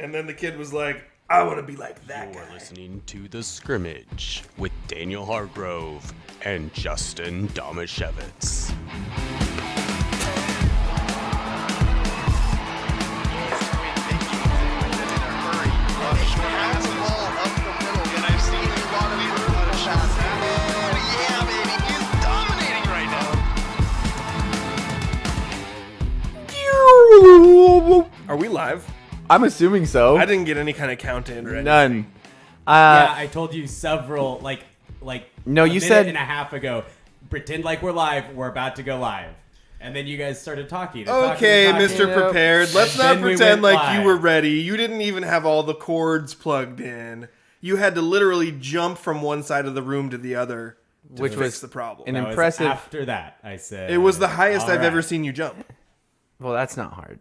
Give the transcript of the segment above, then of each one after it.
And then the kid was like, I want to be like that guy. You're listening to The Scrimmage with Daniel Hargrove and Justin Domashevitz. Are we live? I'm assuming so. I didn't get any kind of count in or anything. None. Yeah, I told you several, like No, a you minute said- and a half ago, pretend like we're live, we're about to go live. And then you guys started talking. and Okay, talking and talking. Mr. Prepared. Let's And not then we pretend went like you live. were ready. You didn't even have all the cords plugged in. You had to literally jump from one side of the room to the other to Which fix was the problem. an That was impressive. After that, I said. It was the highest all I've right. ever seen you jump. Well, that's not hard.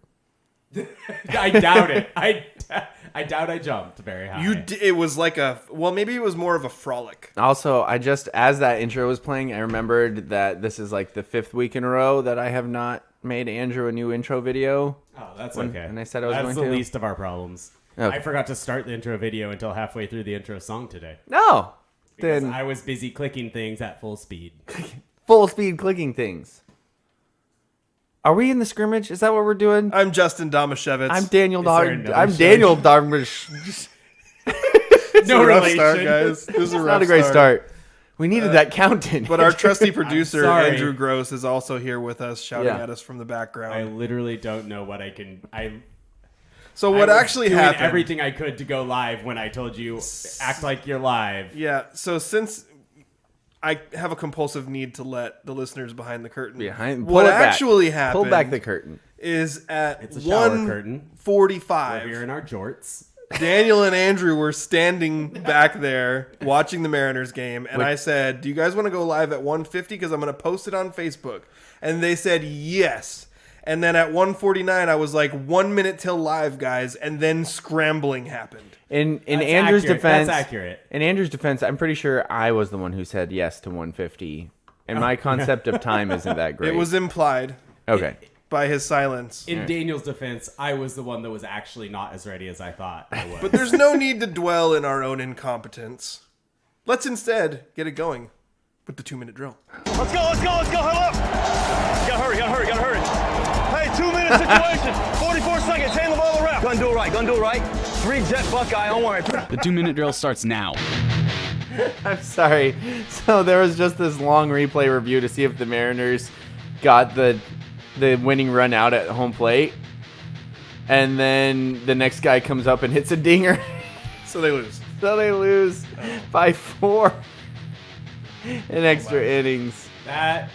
I doubt it. I doubt I jumped very high. It was like maybe it was more of a frolic. Also, as that intro was playing, I remembered that this is like the 5th week in a row that I have not made Andrew a new intro video. Oh, that's When- okay. and I said I was that's going the to. least of our problems. Okay. I forgot to start the intro video until halfway through the intro song today. No. Because Then I was busy clicking things at full speed. full speed clicking things. Are we in the scrimmage? Is that what we're doing? I'm Justin Domashevitz. I'm Daniel Is there Dar. another I'm show? Daniel Darmish. It's No a rough relation. start, guys. This is a rough Not a great start. We needed that count in. But our trusty producer, sorry. Andrew Gross, is also here with us, shouting Yeah. at us from the I background. literally don't know what I can. So what I was actually doing happened? everything I could to go live when I told you act like you're live. Yeah, so since I have a compulsive need to let the listeners behind the curtain, Pull what it back. actually happened Pull back the curtain. is at It's a shower curtain. 1:45. We're here in our jorts. Daniel and Andrew were standing back there watching the Mariners game, and I said, do you guys want to go live at 1:50 because I'm going to post it on Facebook? And they said yes. And then at 1:49, I was like, 1 minute till live, guys, and then scrambling happened. In That's Andrew's accurate. defense, That's accurate. In Andrew's defense, I'm pretty sure I was the one who said yes to 150, and my concept of time isn't that great. It was implied okay. by his silence. In Daniel's defense, I was the one that was actually not as ready as I thought I was. But there's no need to dwell in our own incompetence. Let's instead get it going with the 2-minute drill. Let's go, huddle up! Gotta hurry. Hey, 2-minute situation, 44 seconds, hand the ball to ref. Gonna do it right. 3-jet Buckeye, don't worry. The 2-minute drill starts now. I'm sorry. So there was just this long replay review to see if the Mariners got the winning run out at home plate, and then the next guy comes up and hits a dinger. So they lose. So they lose by 4 in extra innings. that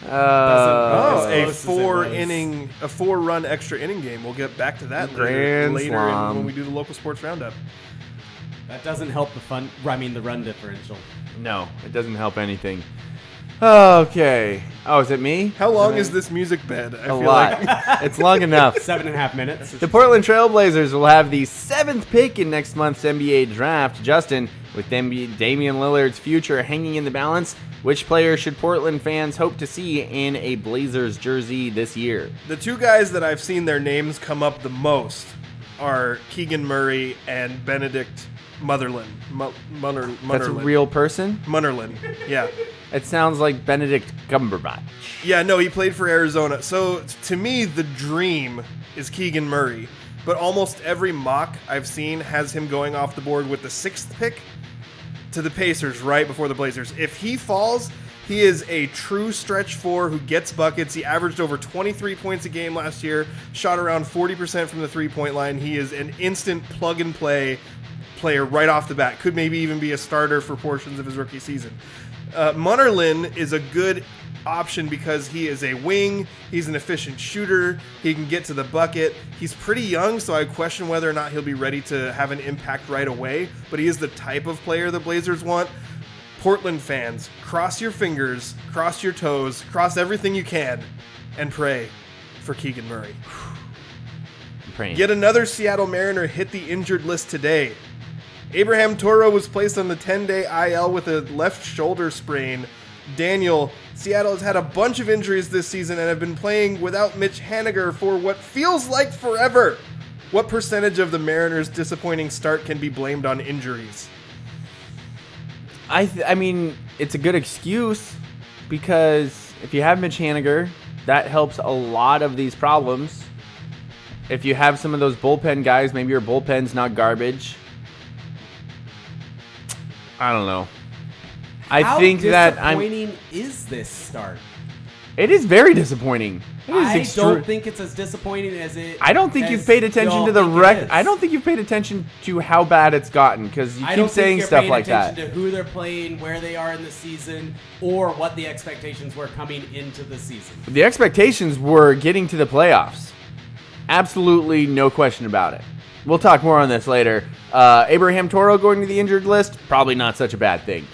Oh, As a close as it was. 4-run extra inning game. We'll get back to that Grand later slam. when we do the local sports roundup. doesn't help the run differential. No, it doesn't help anything. Okay. Oh, is it me? How long is this music bed? I A lot. It's long enough. 7.5 minutes. The Portland Trailblazers will have the 7th pick in next month's NBA draft. Justin, with Damian Lillard's future hanging in the balance, which player should Portland fans hope to see in a Blazers jersey this year? The two guys that I've seen their names come up the most are Keegan Murray and Benedict Motherland. That's a real person? Munnerlin. Yeah. It sounds like Benedict Cumberbatch. Yeah, no, he played for Arizona. So to me, the dream is Keegan Murray. But almost every mock I've seen has him going off the board with the 6th pick to the Pacers right before the Blazers. If he falls, he is a true stretch 4 who gets buckets. He averaged over 23 points a game last year, shot around 40% from the 3-point line. He is an instant plug-and-play player right off the bat. Could maybe even be a starter for portions of his rookie season. Munnerlin is a good option because he is a wing. He's an efficient shooter. He can get to the bucket. He's pretty young, so I question whether or not he'll be ready to have an impact right away. But he is the type of player the Blazers want. Portland fans, cross your fingers, cross your toes, cross everything you can, and pray for Keegan Murray. I'm praying. Yet another Seattle Mariner hit the injured list today. Abraham Toro was placed on the 10-day IL with a left shoulder sprain. Daniel, Seattle has had a bunch of injuries this season and have been playing without Mitch Haniger for what feels like forever. What percentage of the Mariners' disappointing start can be blamed on injuries? I mean, it's a good excuse because if you have Mitch Haniger, that helps a lot of these problems. If you have some of those bullpen guys, maybe your bullpen's not garbage. I don't know. How disappointing is this start? It is very disappointing. I don't think it's as disappointing as it. I don't think you've paid attention to the I don't think you've paid attention to how bad it's gotten because you keep saying stuff like that. I don't think you're paying attention to who they're playing, where they are in the season, or what the expectations were coming into the season. The expectations were getting to the playoffs. Absolutely no question about it. We'll talk more on this later. Abraham Toro going to the injured list, probably not such a bad thing.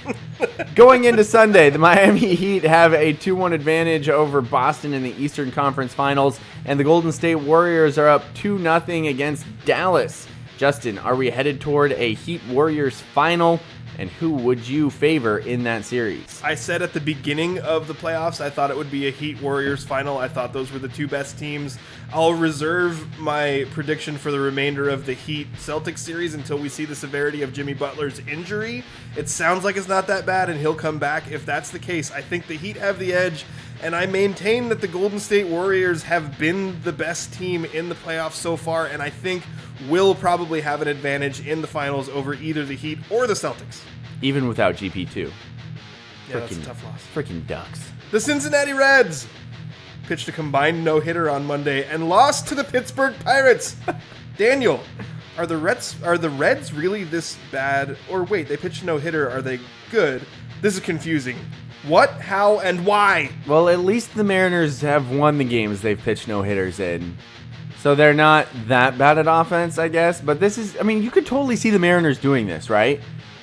Going into Sunday, the Miami Heat have a 2-1 advantage over Boston in the Eastern Conference Finals, and the Golden State Warriors are up 2-0 against Dallas. Justin, are we headed toward a Heat Warriors final? And who would you favor in that series? I said at the beginning of the playoffs, I thought it would be a Heat Warriors final. I thought those were the two best teams. I'll reserve my prediction for the remainder of the Heat Celtics series until we see the severity of Jimmy Butler's injury. It sounds like it's not that bad, and he'll come back. If that's the case, I think the Heat have the edge, and I maintain that the Golden State Warriors have been the best team in the playoffs so far, and I think will probably have an advantage in the finals over either the Heat or the Celtics. Even without GP2. Yeah, that's a tough loss. Freaking Ducks. The Cincinnati Reds pitched a combined no-hitter on Monday and lost to the Pittsburgh Pirates. Daniel, are the Reds really this bad? Or wait, they pitched a no-hitter. Are they good? This is confusing. What, how, and why? Well, at least the Mariners have won the games they've pitched no-hitters in. So they're not that bad at offense, I guess. But this is, I mean, you could totally see the Mariners doing this, right?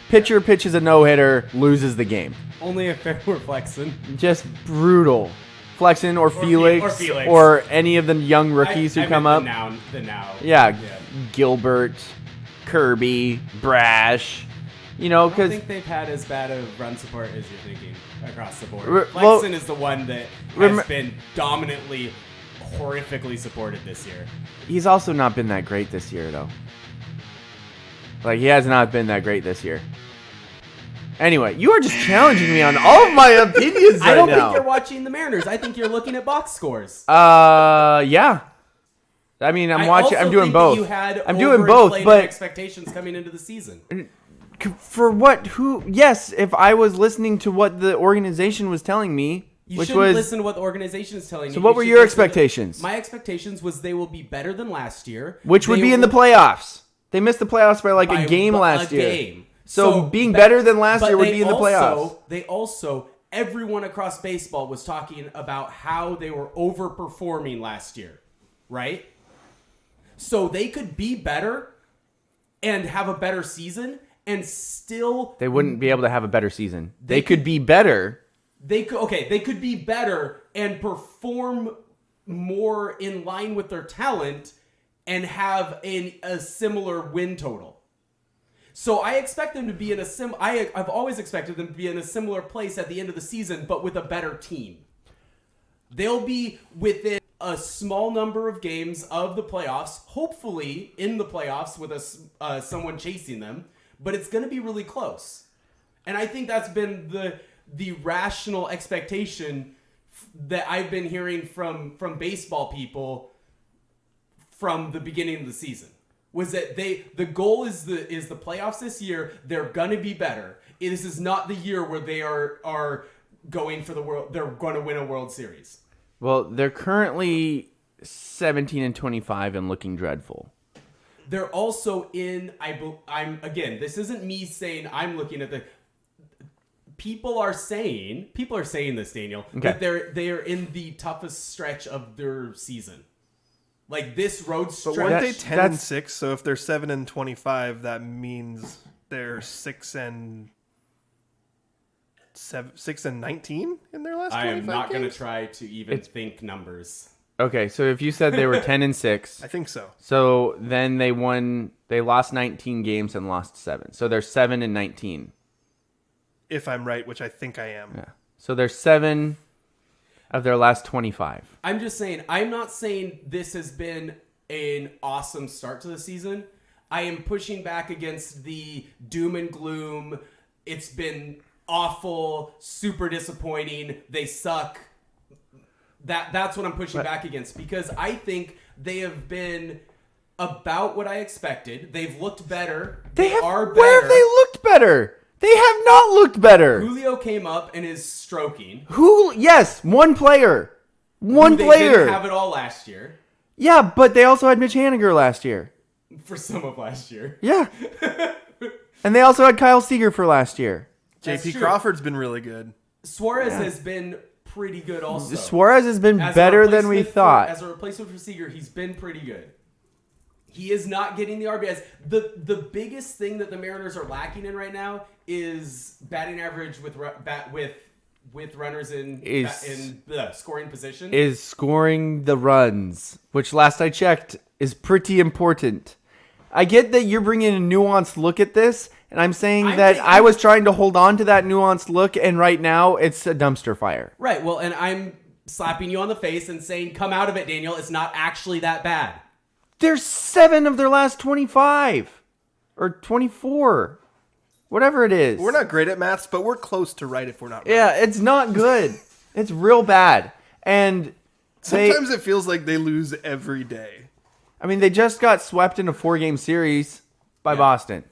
Pitcher pitches a no-hitter, loses the game. Only if they were flexing. Just brutal. Flexen or Felix or any of the young rookies who come up. The now. Yeah, Gilbert, Kirby, Brash. You know, I don't because think they've had as bad of run support as you're thinking across the board. Well, Flexen is the one that has been dominantly, horrifically supported this year. he's also not been that great this year, though. Like, he has not been that great this year. Anyway, you are just challenging me on all of my opinions right now. I don't think you're watching the Mariners. I think you're looking at box scores. Yeah. I mean, I'm watching. I'm doing both. I'm doing both, but expectations coming into the season. For what? Who? Yes, if I was listening to what the organization was telling me, You shouldn't listen to what the organization is telling you. So what were your expectations? My expectations was they will be better than last year. Which would be in the playoffs. They missed the playoffs by a game last year. So being better than last year would be in the playoffs. They also, everyone across baseball was talking about how they were overperforming last year, right? So they could be better and have a better season and still... They wouldn't be able to have a better season. They could be better. They could be better and perform more in line with their talent and have a similar win total. So I expect them to be in I've always expected them to be in a similar place at the end of the season, but with a better team. They'll be within a small number of games of the playoffs, hopefully in the playoffs with someone chasing them, but it's going to be really close. And I think that's been the rational expectation that I've been hearing from baseball people from the beginning of the season. Was that the goal is the playoffs this year. They're gonna be better. This is not the year where they are going for the world. They're going to win a World Series. Well, they're currently 17-25 and looking dreadful. They're also in. I'm again. This isn't me saying I'm looking at the. People are saying this, Daniel, that they are in the toughest stretch of their season. Like this road stretch. But weren't they 10-6? So if they're 7-25, that means they're 6-19 in their last 25 I am not going to games? try to even think numbers. Okay, so if you said they were 10-6, I think so. So then they lost 19 games and lost 7. So they're 7-19. If I'm right, which I think I am. Yeah. So they're 7 of their last 25. I'm just saying, I'm not saying this has been an awesome start to the season. I am pushing back against the doom and gloom. It's been awful, super disappointing. They suck. That's what I'm pushing back against, because I think they have been about what I expected. They've looked better. They are better. Where have they looked better? They have not looked better. Julio came up and is stroking. Yes, one player. One They player. didn't have it all last year. Yeah, but they also had Mitch Haniger last year. For some of last year. Yeah. And they also had Kyle Seager for last year. That's JP true. Crawford's been really good. Suarez has been pretty good also. Suarez has been As a better than we replacement thought. as a replacement for Seager, he's been pretty good. He is not getting the RBIs. The biggest thing that the Mariners are lacking in right now is batting average with runners in the scoring position. Is scoring the runs, which last I checked is pretty important. I get that you're bringing a nuanced look at this, and I'm saying I was trying to hold on to that nuanced look, and right now it's a dumpster fire. Right. Well, and I'm slapping you on the face and saying, "Come out of it, Daniel. It's not actually that bad." There's 7 of their last 25 or 24, whatever it is. We're not great at maths, but we're close to right if we're not right. Yeah, it's not good. It's real bad. And Sometimes it feels like they lose every day. I mean, they just got swept in a 4-game series by Boston.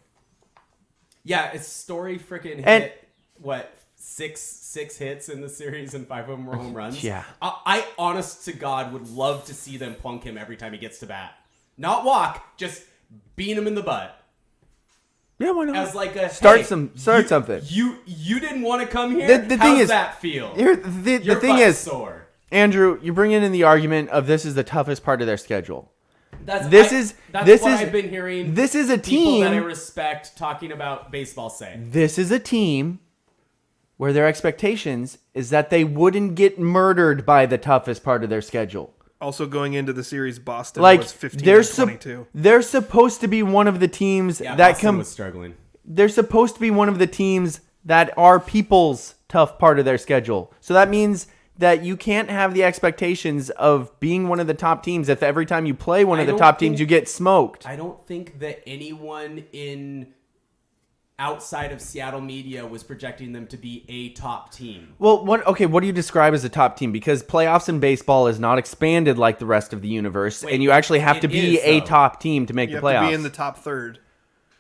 Yeah, it's Story freaking And- hit what six hits in the series, and 5 of them were home runs. Yeah. I honest to God would love to see them plunk him every time he gets to bat. Not walk, just beat him in the butt. Yeah, why not? As like a Start hey, something. You didn't want to come here. The How's thing is, that feel? the Your thing butt's is, sore. Andrew, you bring in the argument of this is the toughest part of their schedule. That's this what is- I've been hearing. this is a people that I team- respect talking about baseball say. This is a team where their expectations is that they wouldn't get murdered by the toughest part of their schedule. Also, going into the series, Boston Like was 15 they're and 22. they're supposed to be one of the teams Yeah, that Boston was struggling. they're supposed to be one of the teams that are people's tough part of their schedule. So that means that you can't have the expectations of being one of the top teams if every time you play one of the don't top teams think- you get smoked. I don't think that anyone outside of Seattle media was projecting them to be a top team. Well, what do you describe as a top team? Because playoffs in baseball is not expanded like the rest of the universe, Wait, and you actually have it to be is, a though. top team to make You the have playoffs. to be in the top third.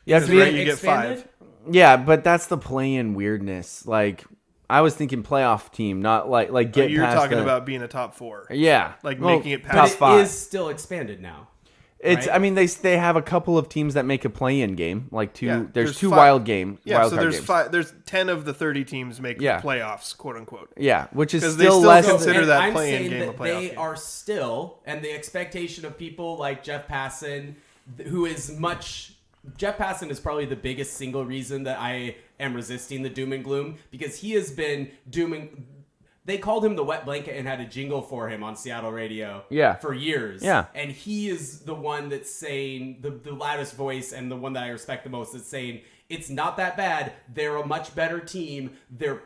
You have to be Right, in- you get Expanded? 5. yeah, but that's the play-in weirdness. Like, I was thinking playoff team, not like get You're past talking the- about being a top 4. yeah, like Well, making it top past But it 5. is still expanded now. It's. right? I mean, they have a couple of teams that make a play-in game. Like two. Yeah, there's 2 5 wild game. Yeah, wild so card there's games. 5. There's 10 of the 30 teams make Yeah. the playoffs, quote unquote. Yeah, which is 'Cause still, they still less. consider And that I'm play-in saying game that a playoff they game. are still, and the expectation of people like Jeff Passan, who is much. Jeff Passan is probably the biggest single reason that I am resisting the doom and gloom, because he has been dooming. They called him the wet blanket and had a jingle for him on Seattle radio for years. Yeah. And he is the one that's saying, the loudest voice and the one that I respect the most, that's saying, it's not that bad. They're a much better team. They're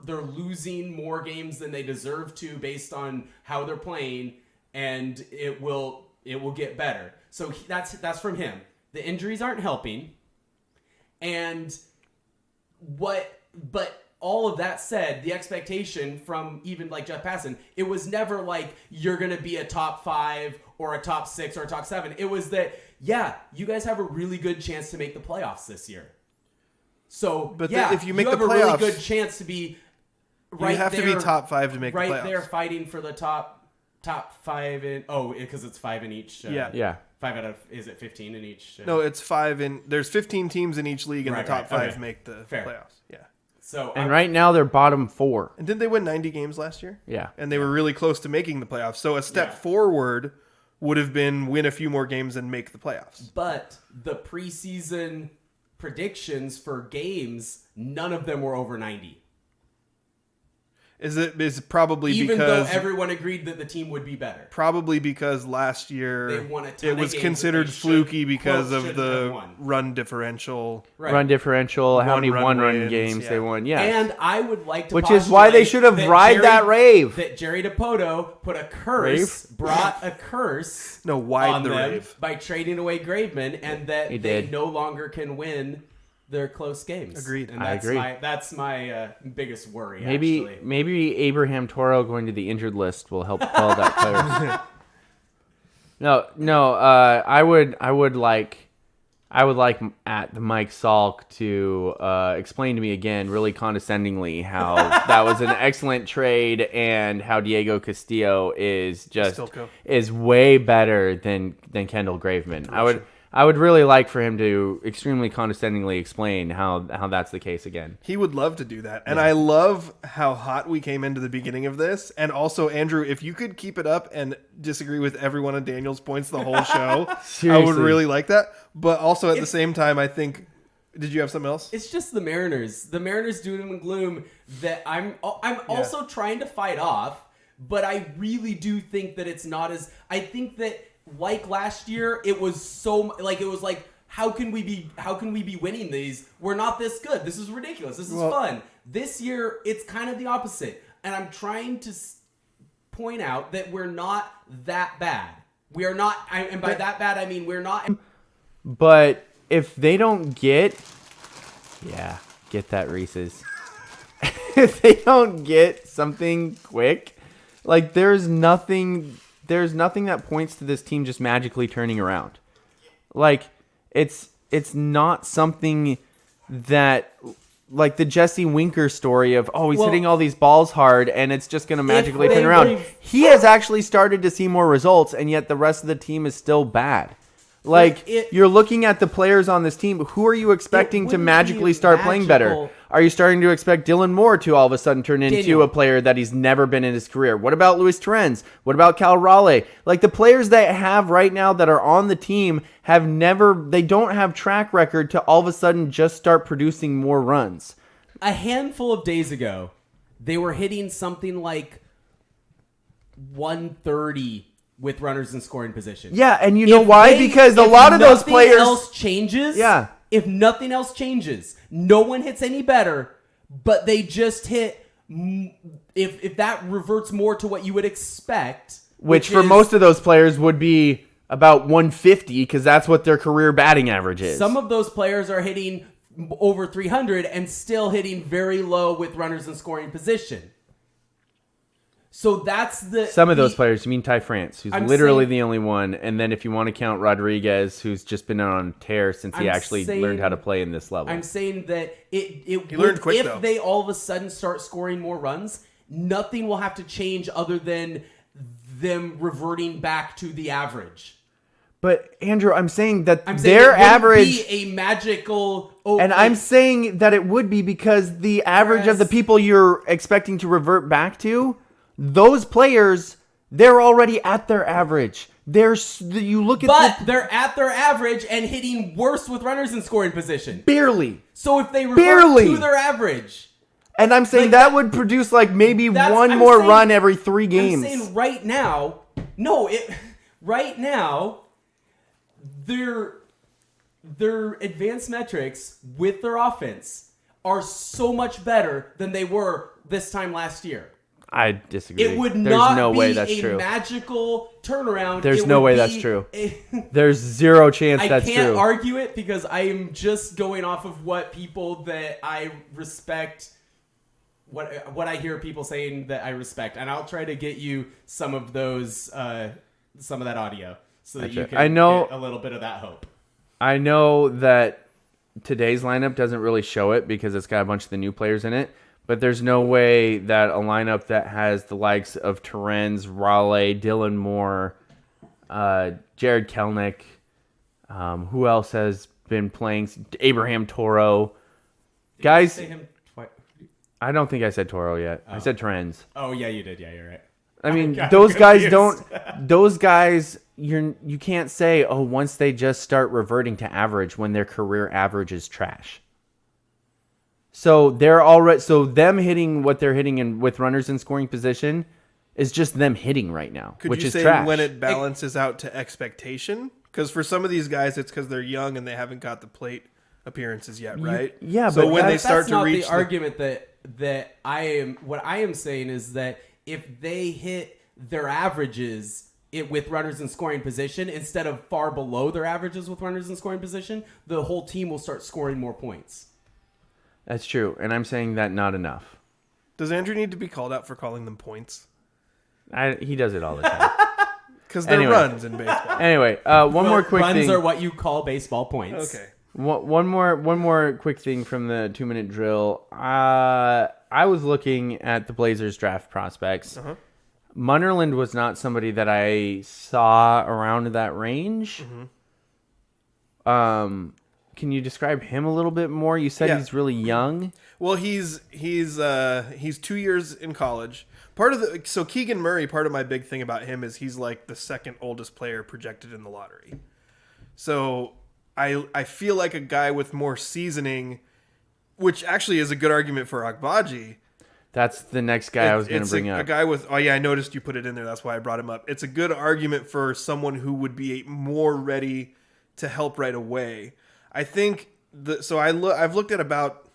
losing more games than they deserve to based on how they're playing, and it will get better. So that's from him. The injuries aren't helping. And but all of that said, the expectation from even like Jeff Passan, it was never like you're going to be a top 5 or a top 6 or a top 7. It was that, yeah, you guys have a really good chance to make the playoffs this year. So, But yeah, if you make have the a really playoffs, good chance to be right you have there, to be top 5 to make the right playoffs. there fighting for the top 5 in, because it's 5 in each. Yeah. 5 out of, is it 15 in each? No, it's 5 in. There's 15 teams in each league, and Right, the top right, 5 okay. make the Fair. playoffs. Yeah. So And right now they're bottom 4. And didn't they win 90 games last year? Yeah. And they were really close to making the playoffs. So a step Yeah. forward would have been win a few more games and make the playoffs. But the preseason predictions for games, none of them were over 90. is probably Even because though everyone agreed that the team would be better. probably because last year They won a ton it of was games considered that they fluky should- because quote, of shouldn't the have won. run differential. Right. Run differential, how many One-run one-run wins, games yeah. they won. Yeah. And I would like to Which is why they postulate should have that ride that rave. That Jerry DiPoto put a curse, brought a curse No, wide on the them rave. by trading away Graveman, and that He they did. no longer can win their close games. Agreed. And I that's agree. that's my biggest worry. Maybe actually. maybe Abraham Toro going to the injured list will help quell that curse. No. I would like at the Mike Salk to explain to me again, really condescendingly, how that was an excellent trade and how Diego Castillo is is way better than Kendall Graveman. I would really like for him to extremely condescendingly explain how that's the case again. He would love to do that. And I love how hot we came into the beginning of this. And also, Andrew, if you could keep it up and disagree with every one of Daniel's points the whole show, I would Seriously. really like that. But also at the same time, I think... Did you have something else? It's just the Mariners. The Mariners doom and gloom that I'm also trying to fight off, but I really do think that it's not as... I think that like last year, it was how can we be winning these? We're not this good. This is ridiculous. This is fun. This year, it's kind of the opposite. And I'm trying to point out that we're not that bad. We are not, and by that bad, I mean we're not... But if they don't get that Reese's. If they don't get something quick, like there's nothing that points to this team just magically turning around. Like it's not something that, like the Jesse Winker story of, he's hitting all these balls hard and it's just going to magically turn around. He has actually started to see more results, and yet the rest of the team is still bad. Like, you're looking at the players on this team. Who are you expecting to magically start playing better? Are you starting to expect Dylan Moore to all of a sudden turn into a player that he's never been in his career? What about Luis Torrens? What about Cal Raleigh? Like, the players that have right now that are on the team they don't have track record to all of a sudden just start producing more runs. A handful of days ago, they were hitting something like 130 with runners in scoring position. Yeah, and you know why? Because a lot of those players... If nothing else changes... Yeah. If nothing else changes, no one hits any better, but they just hit... If that reverts more to what you would expect... Which for most of those players would be about 150, because that's what their career batting average is. Some of those players are hitting over 300 and still hitting very low with runners in scoring position. So that's some of those players. You mean Ty France, who's I'm literally saying- the only one, and then if you want to count Rodriguez, who's just been on a tear since he actually learned how to play in this level. I'm saying that he learned quick, if though. they all of a sudden start scoring more runs, nothing will have to change other than them reverting back to the average. But Andrew, I'm saying that I'm saying their it wouldn't average, be a magical. and I'm saying that it would be because the average of the people you're expecting to revert back to, those players, they're already at their average. They're they're at their average and hitting worse with runners in scoring position. barely. So if they revert to their average, and I'm saying that would produce like maybe one I'm more saying- run every 3 games. I'm saying right now, their advanced metrics with their offense are so much better than they were this time last year. I disagree. It would There's not no be way that's a true. magical turnaround. There's It no would way be that's true. There's zero chance I that's can't true. argue it because I am just going off of what people that I respect, what I hear people saying that I respect, and I'll try to get you some of those, some of that audio, so that you can get a little bit of that hope. I know that today's lineup doesn't really show it because it's got a bunch of the new players in it, but there's no way that a lineup that has the likes of Torrens, Raleigh, Dylan Moore, Jared Kelnick, who else has been playing? Abraham Toro. Guys, Say him twice. I don't think I said Toro yet. I said Torrens. Oh yeah, you did. Yeah, you're right. I mean, got those guys confused. those guys, you can't say, once they just start reverting to average when their career average is trash. So they're already them hitting what they're hitting in with runners in scoring position is just them hitting right now, Could which you is say trash. when it balances out to expectation? Because for some of these guys, it's because they're young and they haven't got the plate appearances yet, right? yeah, so but when they That's start to not reach the argument that I am. What I am saying is that if they hit their averages with runners in scoring position instead of far below their averages with runners in scoring position, the whole team will start scoring more points. That's true, and I'm saying that not enough. does Andrew need to be called out for calling them points? He does it all the time. Because they're Anyway. runs in baseball. Anyway, one more quick Runs thing. are what you call baseball points. Okay. One more quick thing from the 2-minute drill. I was looking at the Blazers draft prospects. Uh-huh. Munnerlyn was not somebody that I saw around that range. Mm-hmm. Can you describe him a little bit more? You said Yeah. he's really young. Well, he's 2 years in college. So Keegan Murray, part of my big thing about him is he's like the second oldest player projected in the lottery. So I feel like a guy with more seasoning, which actually is a good argument for Agbaji. That's the next guy I was going to It's bring a up. guy with. Oh yeah, I noticed you put it in there. That's why I brought him up. It's a good argument for someone who would be more ready to help right away. I think I've looked at about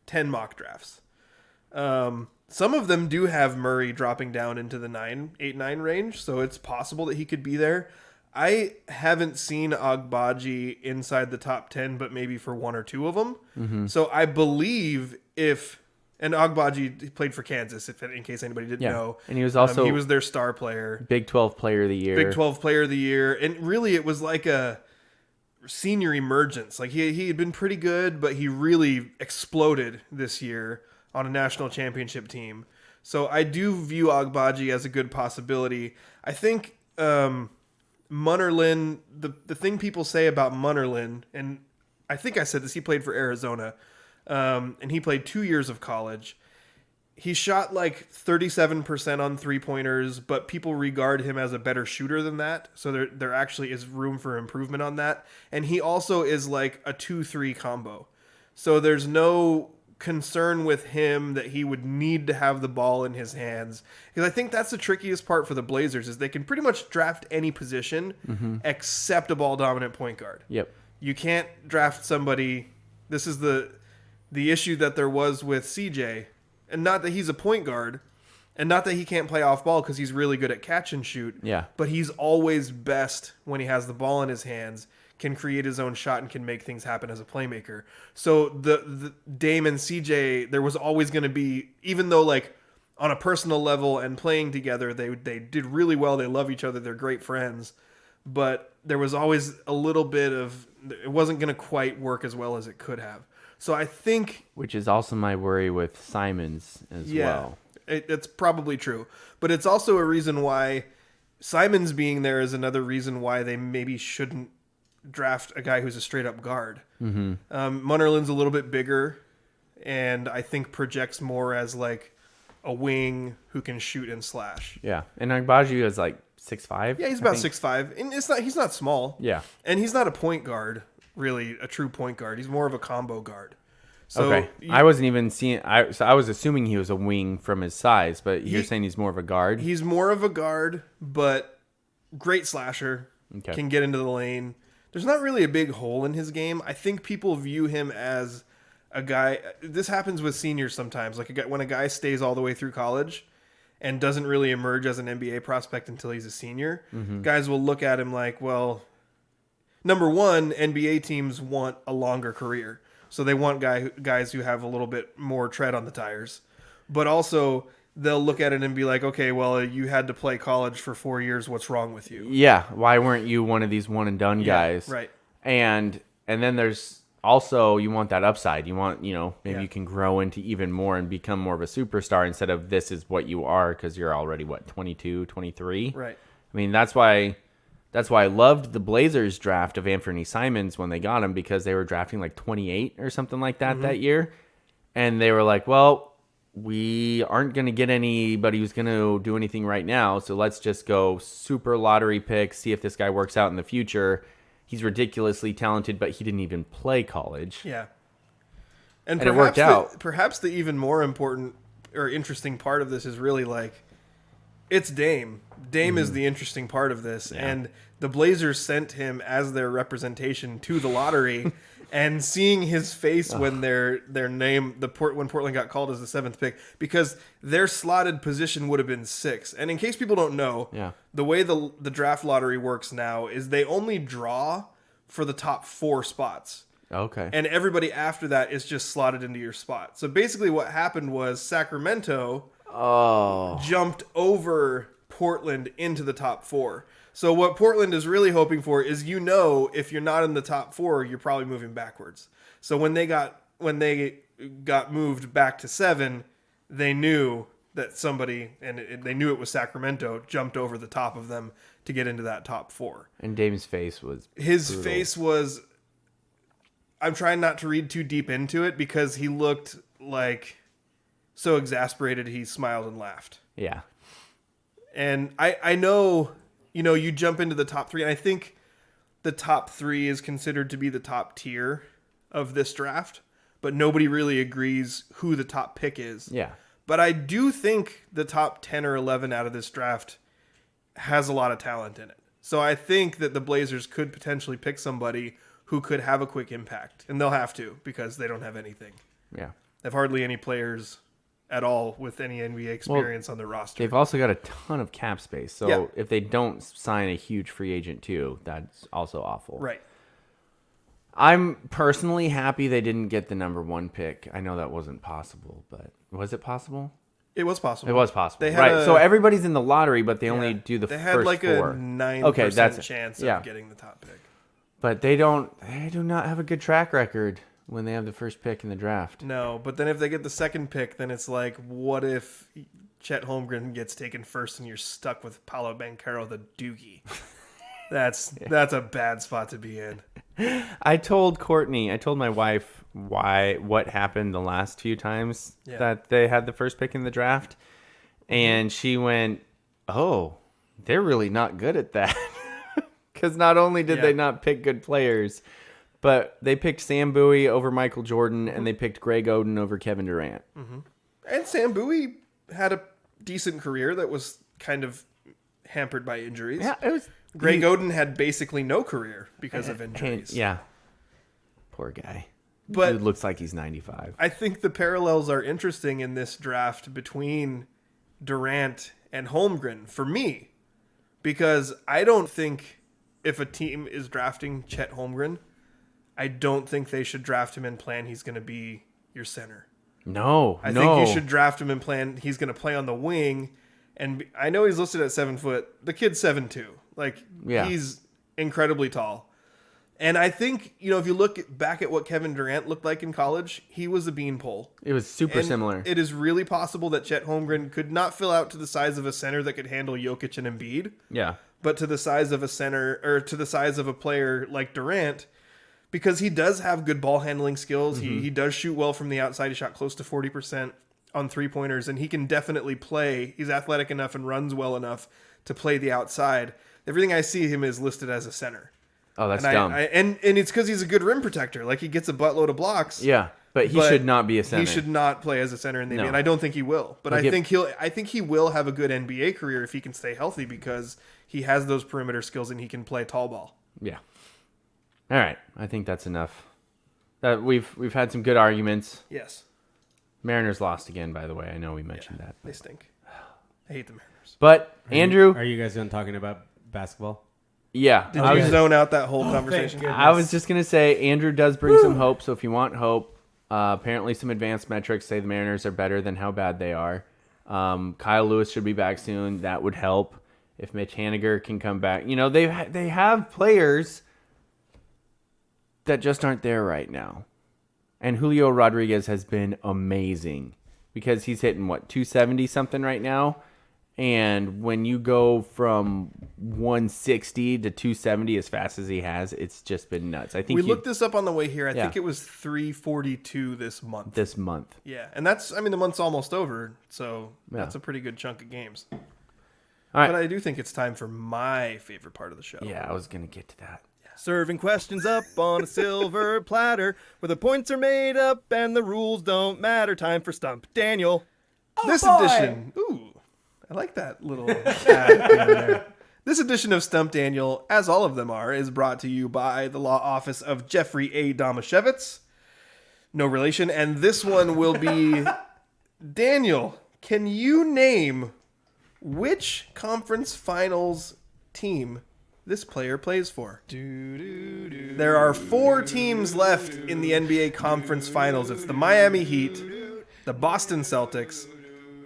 10 mock drafts. Some of them do have Murray dropping down into the 8-9 range, so it's possible that he could be there. I haven't seen Agbaji inside the top 10, but maybe for one or two of them. Mm-hmm. So I believe and Agbaji played for Kansas, in case anybody didn't know. And he was also he was their star player. Big 12 Player of the Year. Big 12 Player of the Year. And really, it was like a senior emergence. Like he had been pretty good, but he really exploded this year on a national championship team. So I do view Agbaji as a good possibility. I think Munnerlyn, the thing people say about Munnerlyn, and I think I said this, he played for Arizona, and he played 2 years of college. He shot like 37% on three-pointers, but people regard him as a better shooter than that. So there actually is room for improvement on that. And he also is like a 2-3 combo. So there's no concern with him that he would need to have the ball in his hands. Because I think that's the trickiest part for the Blazers is they can pretty much draft any position except a ball-dominant point guard. Yep. You can't draft somebody. This is the issue that there was with CJ. And not that he's a point guard, and not that he can't play off ball because he's really good at catch and shoot. Yeah. But he's always best when he has the ball in his hands, can create his own shot, and can make things happen as a playmaker. So the Dame and CJ, there was always going to be, even though like on a personal level and playing together, they did really well. They love each other. They're great friends. But there was always a little bit of, it wasn't going to quite work as well as it could have. So I think... Which is also my worry with Simons as well. It's probably true. But it's also a reason why Simons being there is another reason why they maybe shouldn't draft a guy who's a straight-up guard. Munnerlyn's a little bit bigger, and I think projects more as like a wing who can shoot and slash. Yeah. And Agbaji is like 6'5". Yeah, he's about 6'5", and he's not small. Yeah. And he's not a point guard, really, a true point guard. He's more of a combo guard. So Okay. I wasn't even seeing. So I was assuming he was a wing from his size, but you're saying he's more of a guard. He's more of a guard, but great slasher. Okay. Can get into the lane. There's not really a big hole in his game. I think people view him as a guy. This happens with seniors sometimes. Like when a guy stays all the way through college and doesn't really emerge as an NBA prospect until he's a senior, guys will look at him like, well, number one, NBA teams want a longer career. So they want guys who have a little bit more tread on the tires. But also, they'll look at it and be like, okay, well, you had to play college for 4 years. What's wrong with you? Yeah. Why weren't you one of these one and done guys? Right. And then there's also, you want that upside. You want, maybe Yeah. you can grow into even more and become more of a superstar instead of this is what you are because you're already, 22, 23? Right. I mean, that's why I loved the Blazers draft of Anthony Simons when they got him because they were drafting like 28 or something like that year. And they were like, well, we aren't going to get anybody who's going to do anything right now. So let's just go super lottery pick, see if this guy works out in the future. He's ridiculously talented, but he didn't even play college. Yeah. And it worked out. Perhaps the even more important or interesting part of this is really like, it's Dame. Dame is the interesting part of this. Yeah. And the Blazers sent him as their representation to the lottery. And seeing his face when their name, when Portland got called as the 7th pick, because their slotted position would have been 6. And in case people don't know, the way the draft lottery works now is they only draw for the top 4 spots. Okay. And everybody after that is just slotted into your spot. So basically what happened was Sacramento jumped over Portland into the top 4. So what Portland is really hoping for is, if you're not in the top 4, you're probably moving backwards. So when they got moved back to 7, they knew that somebody, and they knew it was Sacramento, jumped over the top of them to get into that top 4. And Dame's face was brutal. Face was, I'm trying not to read too deep into it because he looked like so exasperated he smiled and laughed. Yeah. And I know, you jump into the top 3, and I think the top 3 is considered to be the top tier of this draft, but nobody really agrees who the top pick is. Yeah. But I do think the top 10 or 11 out of this draft has a lot of talent in it. So I think that the Blazers could potentially pick somebody who could have a quick impact, and they'll have to because they don't have anything. Yeah. They have hardly any players at all with any NBA experience on their roster. They've also got a ton of cap space. So Yeah. if they don't sign a huge free agent too, that's also awful. Right. I'm personally happy they didn't get the number 1 pick. I know that wasn't possible, but was it possible? It was possible. It was possible. They had right. So everybody's in the lottery, but they only do the they first had like 4. a 9% chance of getting the top pick. But they do not have a good track record when they have the first pick in the draft. No, but then if they get the 2nd pick, then it's like, what if Chet Holmgren gets taken first and you're stuck with Paolo Banchero, the doogie? That's a bad spot to be in. I told my wife what happened the last few times that they had the first pick in the draft, and she went, "Oh, they're really not good at that." Because not only did they not pick good players, but they picked Sam Bowie over Michael Jordan, and they picked Greg Oden over Kevin Durant. Mm-hmm. And Sam Bowie had a decent career that was kind of hampered by injuries. Yeah, it was. Greg Oden had basically no career because of injuries. Yeah. Poor guy. But dude looks like he's 95. I think the parallels are interesting in this draft between Durant and Holmgren for me, because I don't think if a team is drafting Chet Holmgren, I don't think they should draft him and plan he's going to be your center. I think you should draft him and plan he's going to play on the wing. And I know he's listed at 7 foot. The kid's 7'2". He's incredibly tall. And I think, if you look back at what Kevin Durant looked like in college, he was a beanpole. It was super similar. It is really possible that Chet Holmgren could not fill out to the size of a center that could handle Jokic and Embiid. Yeah. But to the size of a center, or to the size of a player like Durant, because he does have good ball handling skills. Mm-hmm. He does shoot well from the outside. He shot close to 40% on 3-pointers, and he can definitely play. He's athletic enough and runs well enough to play the outside. Everything I see him is listed as a center. Oh, that's dumb. And it's because he's a good rim protector. Like, he gets a buttload of blocks. Yeah, but he should not be a center. He should not play as a center in the NBA, and I don't think he will. But I think he will have a good NBA career if he can stay healthy, because he has those perimeter skills and he can play tall ball. Yeah. All right, I think that's enough. That we've had some good arguments. Yes. Mariners lost again, by the way. I know we mentioned that. They stink. I hate the Mariners. But Andrew, are you guys done talking about basketball? Yeah. Did you zone out that whole conversation? I was just going to say, Andrew does bring some hope. So if you want hope, apparently some advanced metrics say the Mariners are better than how bad they are. Kyle Lewis should be back soon. That would help. If Mitch Haniger can come back. They have players that just aren't there right now. And Julio Rodriguez has been amazing because he's hitting, 270 something right now? And when you go from 160 to 270 as fast as he has, it's just been nuts. I think we looked this up on the way here. I think it was 342 this month. Yeah, and the month's almost over, so that's a pretty good chunk of games. All right. But I do think it's time for my favorite part of the show. Yeah, I was going to get to that. Yeah. Serving questions up on a silver platter where the points are made up and the rules don't matter. Time for Stump Daniel. This edition. Ooh, I like that little ad at the end there. This edition of Stump Daniel, as all of them are, is brought to you by the law office of Jeffrey A. Domashevitz. No relation. And this one will be Daniel. Can you name which conference finals team this player plays for? There are 4 teams left in the NBA Conference Finals. It's the Miami Heat, the Boston Celtics,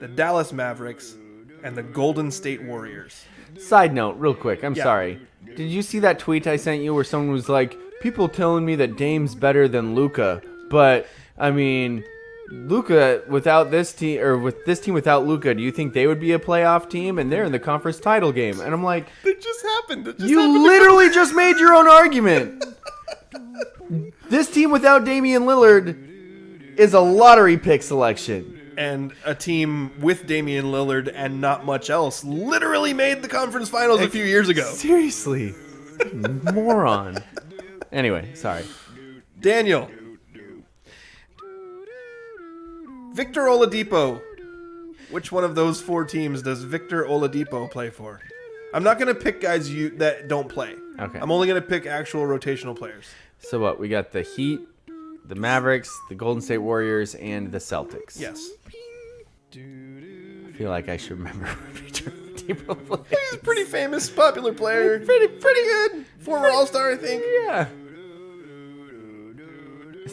the Dallas Mavericks, and the Golden State Warriors. Side note, real quick. I'm Yeah. sorry. Did you see that tweet I sent you where someone was like, people telling me that Dame's better than Luka, but I mean, Luka without this team, or with this team without Luka, do you think they would be a playoff team? And they're in the conference title game. And I'm like, It just happened. you literally just made your own argument. This team without Damian Lillard is a lottery pick selection. And a team with Damian Lillard and not much else literally made the conference finals a few years ago. Seriously. Moron. Anyway, sorry. Daniel. Victor Oladipo. Which one of those 4 teams does Victor Oladipo play for? I'm not going to pick guys that don't play. Okay. I'm only going to pick actual rotational players. So what? We got the Heat, the Mavericks, the Golden State Warriors, and the Celtics. Yes. I feel like I should remember Victor Oladipo plays. He's a pretty famous, popular player. Pretty good. Former All-Star, I think. Yeah.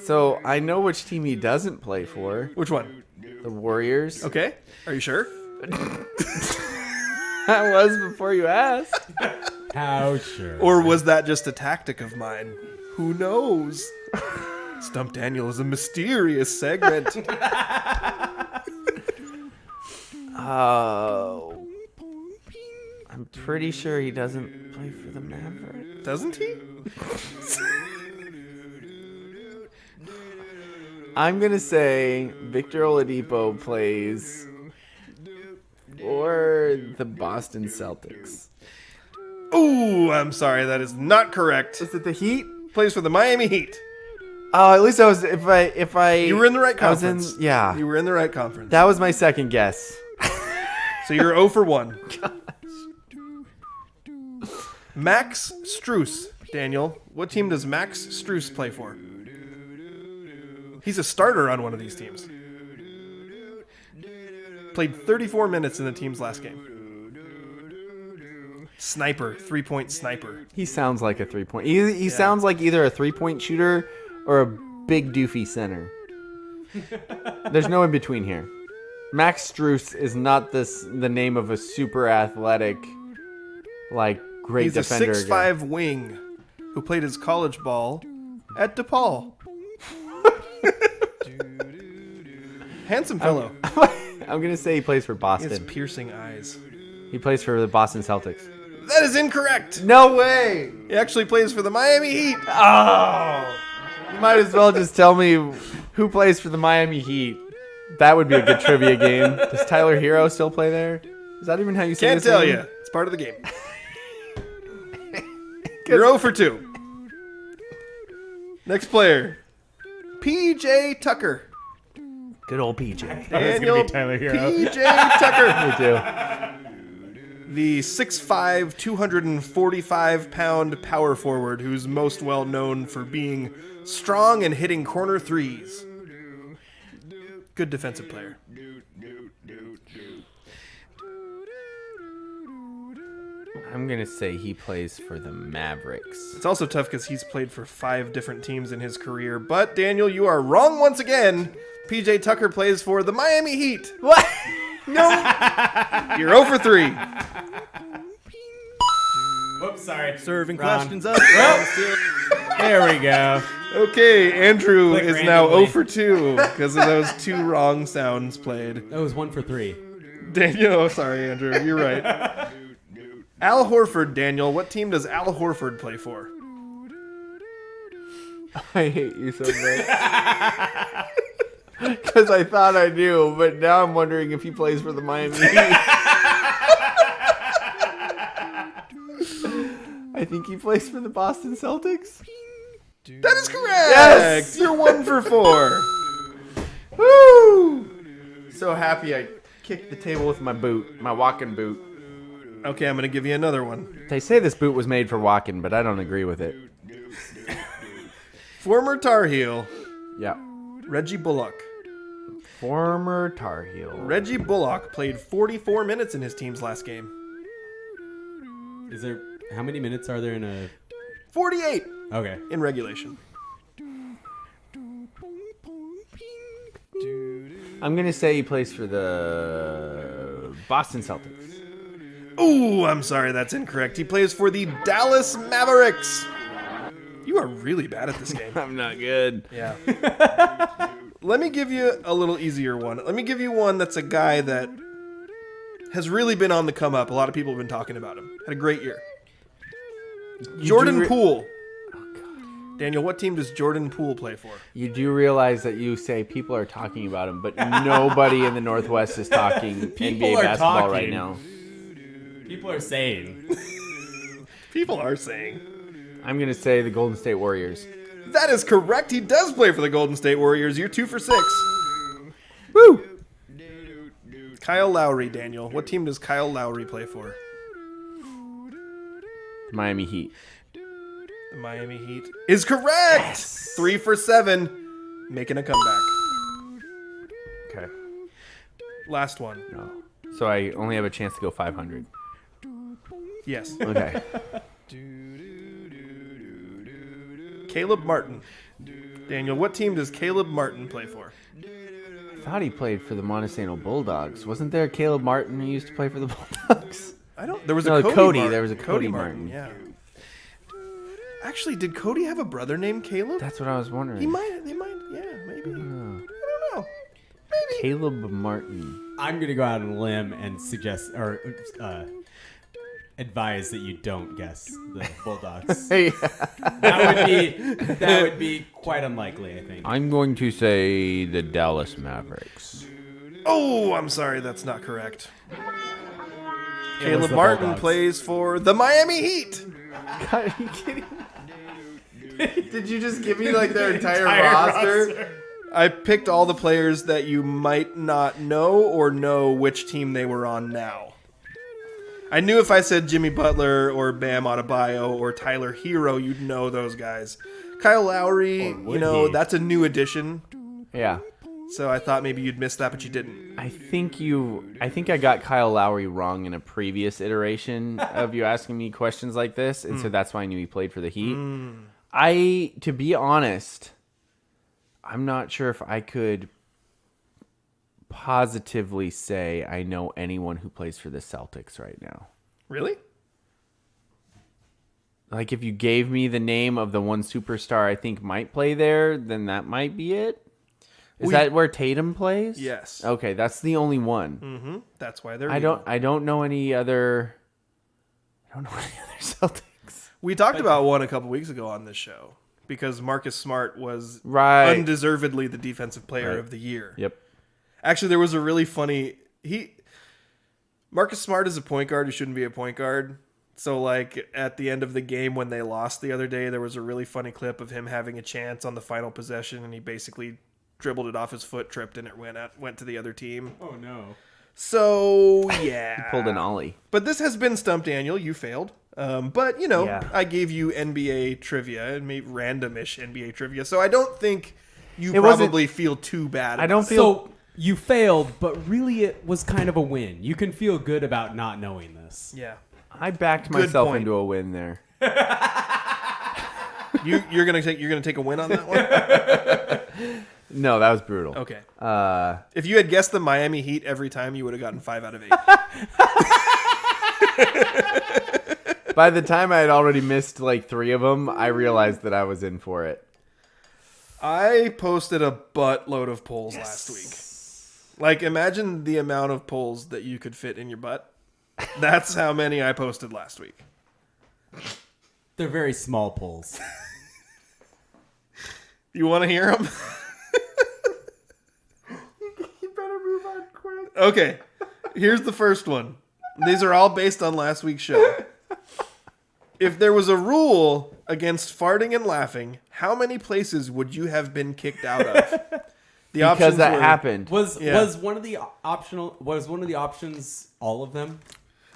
So I know which team he doesn't play for. Which one? The Warriors. Okay. Are you sure? That was before you asked. How sure? Or was that just a tactic of mine? Who knows? Stump Daniel is a mysterious segment. Oh. I'm pretty sure he doesn't play for the Mavericks. Doesn't he? I'm going to say Victor Oladipo plays for the Boston Celtics. Ooh, I'm sorry, that is not correct. Is it the Heat? Plays for the Miami Heat. Oh, at least I was. If I You were in the right I was conference. yeah, You were in the right conference. that was my second guess. So you're 0 for 1. Max Strus. Daniel, what team does Max Strus play for? He's a starter on one of these teams. Played 34 minutes in the team's last game. Sniper, 3-point sniper. He sounds like a 3-point. He sounds like either a 3-point shooter or a big doofy center. There's no in between here. Max Strus is not the name of a super athletic, like great He's a defender. 6'5" wing who played his college ball at DePaul. Handsome fellow. I'm gonna say he plays for He has Boston. piercing eyes. He plays for the Boston Celtics. That is incorrect. No way! He actually plays for the Miami Heat. Oh! You might as well just tell me who plays for the Miami Heat. That would be a good trivia game. Does Tyler Hero still play there? Is that even how you say Can't his tell name? you. It's part of the game. You're 0 for 2. Next player. PJ Tucker. Good old PJ. Daniel be Tyler Hero. PJ Tucker. Me too. The 6'5", 245-pound power forward who's most well known for being strong and hitting corner threes. Good defensive player. I'm going to say he plays for the Mavericks. It's also tough because he's played for 5 different teams in his career. But, Daniel, you are wrong once again. PJ Tucker plays for the Miami Heat. What? No. You're 0 for 3. Whoops, sorry. Serving Wrong. questions up. There we go. Okay, Andrew Click is now 0 randomly. for 2 because of those 2 wrong sounds played. That was 1 for 3. Daniel, oh, sorry, Andrew. You're right. Al Horford, Daniel. What team does Al Horford play for? I hate you so much. Because I thought I knew, but now I'm wondering if he plays for the Miami Heat. I think he plays for the Boston Celtics. That is correct. Yes! You're 1 for 4. Woo! So happy I kicked the table with my boot, my walking boot. Okay, I'm going to give you another one. They say this boot was made for walking, but I don't agree with it. Former Tar Heel, Yeah. Reggie Bullock. Former Tar Heel. Reggie Bullock played 44 minutes in his team's last game. Is there how many minutes are there in a? 48 Okay. in regulation. I'm going to say he plays for the Boston Celtics. Ooh, I'm sorry, that's incorrect. He plays for the Dallas Mavericks. You are really bad at this game. I'm not good. Yeah. Let me give you a little easier one. Let me give you one that's a guy that has really been on the come up. A lot of people have been talking about him. Had a great year. Jordan Poole. Daniel, what team does Jordan Poole play for? You do realize that you say people are talking about him, but nobody in the Northwest is talking People NBA are basketball talking. right now. People are saying. People are saying. I'm going to say the Golden State Warriors. That is correct. He does play for the Golden State Warriors. You're 2 for 6. Woo! Kyle Lowry, Daniel. What team does Kyle Lowry play for? Miami Heat. The Miami Heat is correct. 3 for 7. Making a comeback. Okay. Last one. No. So I only have a chance to go 500. Yes. Okay. Caleb Martin. Daniel, what team does Caleb Martin play for? I thought he played for the Montesano Bulldogs. Wasn't there a Caleb Martin who used to play for the Bulldogs? There was No, a Cody. Cody. Martin. There was a Cody Martin. Yeah. Actually, did Cody have a brother named Caleb? That's what I was wondering. They might. Yeah, maybe. I don't know. Maybe. Caleb Martin. I'm gonna go out on a limb and suggest or advise that you don't guess the Bulldogs. Hey. That would be quite unlikely, I think. I'm going to say the Dallas Mavericks. Oh, I'm sorry. That's not correct. It was Caleb the Martin Bulldogs. plays for the Miami Heat. God, are you kidding? Did you just give me like their entire roster? I picked all the players that you might not know or know which team they were on now. I knew if I said Jimmy Butler or Bam Adebayo or Tyler Hero, you'd know those guys. Kyle Lowry, would he? that's a new addition. Yeah. So I thought maybe you'd miss that, but you didn't. I think I got Kyle Lowry wrong in a previous iteration of you asking me questions like this, and so that's why I knew he played for the Heat. To be honest, I'm not sure if I could positively say I know anyone who plays for the Celtics right now. Really? Like, if you gave me the name of the one superstar I think might play there, then that might be it. Is that where Tatum plays? Yes. Okay, that's the only one. Mm-hmm. That's why they're. I don't know any other. Celtics. We talked about one a couple weeks ago on this show because Marcus Smart was undeservedly the defensive player of the year. Yep. Actually, there was a really funny. Marcus Smart is a point guard who shouldn't be a point guard. So, like, at the end of the game when they lost the other day, there was a really funny clip of him having a chance on the final possession, and he basically dribbled it off his foot, tripped, and it went to the other team. Oh no. So, yeah. He pulled an ollie. But this has been Stump Daniel. You failed. But, I gave you NBA trivia, and maybe random-ish NBA trivia. So I don't think you probably feel too bad. I don't feel... So you failed, but really it was kind of a win. You can feel good about not knowing this. Yeah. I backed Good myself point. into a win there. You're gonna take a win on that one? No, that was brutal. Okay. If you had guessed the Miami Heat every time, you would have gotten 5 out of 8. By the time I had already missed like 3 of them, I realized that I was in for it. I posted a buttload of polls last week. Like, imagine the amount of polls that you could fit in your butt. That's how many I posted last week. They're very small pulls. You want to hear them? You better move on quick. Okay. Here's the first one. These are all based on last week's show. If there was a rule against farting and laughing, how many places would you have been kicked out of? The Because options that were, happened. Was Yeah. one of the options all of them?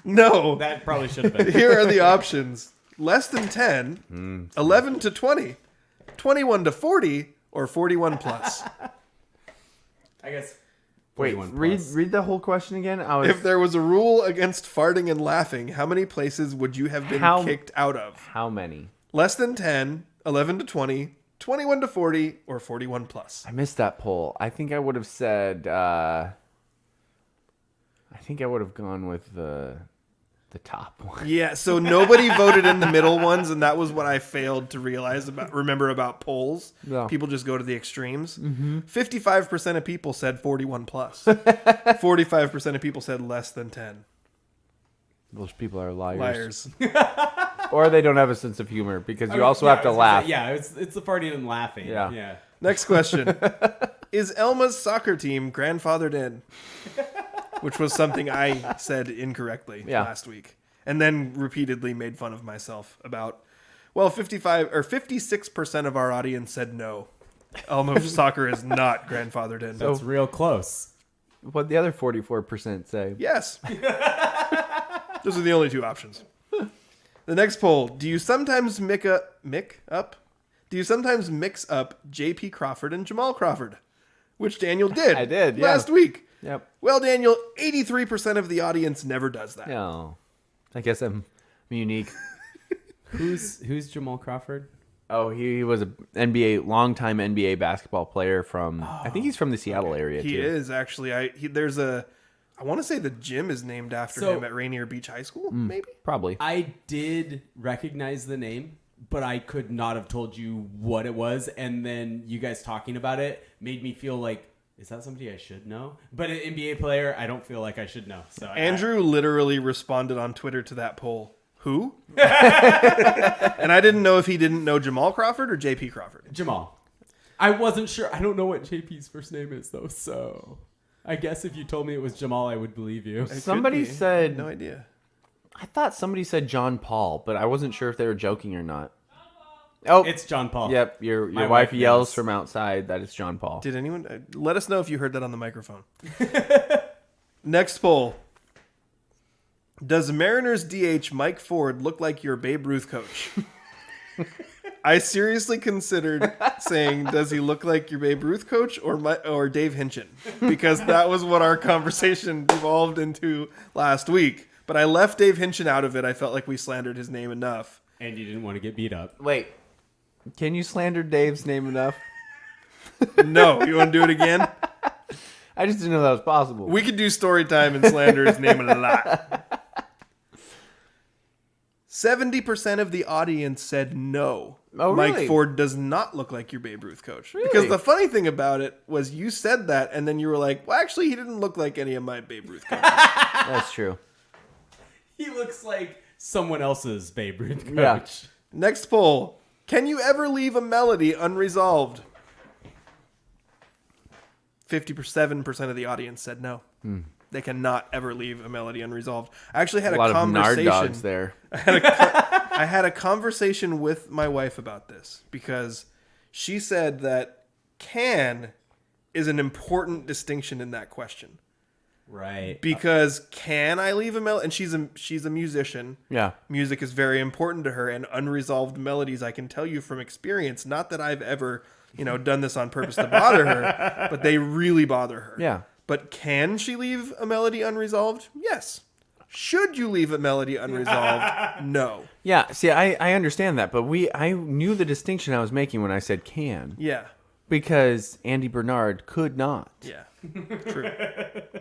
No. That probably should have been. Here are the options. Less than 10, 11 to 20, 21 to 40, or 41 plus. I guess. Wait, 41 read plus. the whole question again. I was If there was a rule against farting and laughing, how many places would you have been How- kicked out of? how many? Less than 10, 11 to 20, 21 to 40, or 41 plus. I missed that poll. I think I would have said. I think I would have gone with the top one. Yeah, so nobody voted in the middle ones, and that was what I failed to remember about polls. Yeah. People just go to the extremes. 55% of people said 41 plus. 45% of people said less than 10. Those people are liars. Liars. Or they don't have a sense of humor because you also have to laugh. Yeah, it's the farting and laughing. Yeah. Yeah. Next question. Is Elma's soccer team grandfathered in? Which was something I said incorrectly last week. And then repeatedly made fun of myself about. Well, 56% of our audience said no. Elma soccer is not grandfathered in. That's real close. What the other 44% say? Yes. Those are the only two options. The next poll. Do you sometimes mix up J.P. Crawford and Jamal Crawford? Which Daniel did. I did, yeah. Last week. Yep. Well, Daniel, 83% of the audience never does that. No. I guess I'm unique. Who's Jamal Crawford? Oh, he was a longtime NBA basketball player from. I think he's from the Seattle area He too. is actually. I want to say the gym is named after him at Rainier Beach High School. Maybe. Probably. I did recognize the name, but I could not have told you what it was. And then you guys talking about it made me feel like, is that somebody I should know? But an NBA player, I don't feel like I should know. So Andrew literally responded on Twitter to that poll. Who? And I didn't know if he didn't know Jamal Crawford or J.P. Crawford. Jamal. I wasn't sure. I don't know what JP's first name is though. So I guess if you told me it was Jamal, I would believe you. It could Somebody be. said. No idea. I thought somebody said John Paul, but I wasn't sure if they were joking or not. Oh, It's John Paul. Yep, your My wife wife yells knows. from outside that it's John Paul. Did anyone let us know if you heard that on the microphone? Next poll. Does Mariners DH Mike Ford look like your Babe Ruth coach? I seriously considered saying, does he look like your Babe Ruth coach or Dave Hinchin? Because that was what our conversation evolved into last week. But I left Dave Hinchin out of it. I felt like we slandered his name enough. And you didn't want to get beat up. Wait, can you slander Dave's name enough? No, you want to do it again? I just didn't know that was possible. We could do story time and slander his name a lot. 70% of the audience said no. Oh, Mike really? Ford does not look like your Babe Ruth coach. Really? Because the funny thing about it was you said that, and then you were like, well, actually, he didn't look like any of my Babe Ruth coaches. That's true. He looks like someone else's Babe Ruth coach. Yeah. Next poll. Can you ever leave a melody unresolved? 57% of the audience said no. They cannot ever leave a melody unresolved. I actually had A a, lot of nard conversation. dogs there. I had a conversation with my wife about this because she said that can is an important distinction in that question. Right. Because can I leave a melody? And she's a musician. Yeah. Music is very important to her, and unresolved melodies, I can tell you from experience, not that I've ever, done this on purpose to bother her, but they really bother her. Yeah. But can she leave a melody unresolved? Yes. Should you leave a melody unresolved? No. Yeah. See, I understand that, but I knew the distinction I was making when I said can. Yeah. Because Andy Bernard could not. Yeah. True.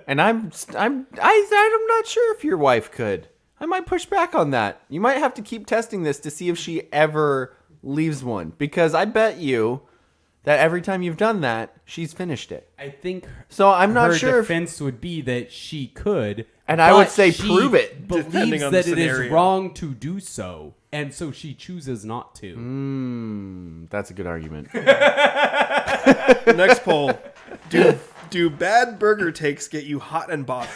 And I'm not sure if your wife could. I might push back on that. You might have to keep testing this to see if she ever leaves one. Because I bet you that every time you've done that, she's finished it. I think So I'm not her sure if... defense would be that she could. And I would but say she prove it. Depending believes on that the it is scenario. wrong to do so. And so she chooses not to. That's a good argument. Next poll. Do bad burger takes get you hot and bothered?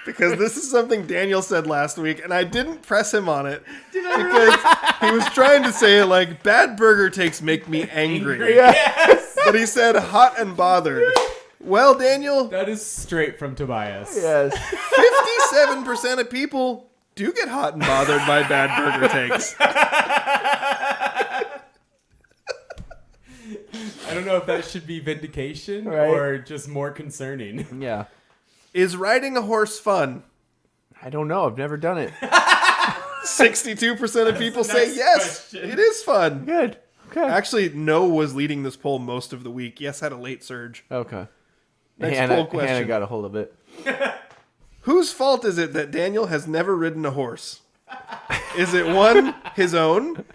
because this is something Daniel said last week, and I didn't press him on it because he was trying to say it like, bad burger takes make me angry. Yes. But he said hot and bothered. Well, Daniel, That is straight from Tobias. Yes. 57% of people do get hot and bothered by bad burger takes. I don't know if that should be vindication Right. or just more concerning. Yeah. Is riding a horse fun? I don't know. I've never done it. 62% of people say next yes, question. it is fun. Good. Okay. Actually, no was leading this poll most of the week. Yes had a late surge. Okay. Next Hannah, poll question. Hannah got a hold of it. Whose fault is it that Daniel has never ridden a horse? Is it one, his own,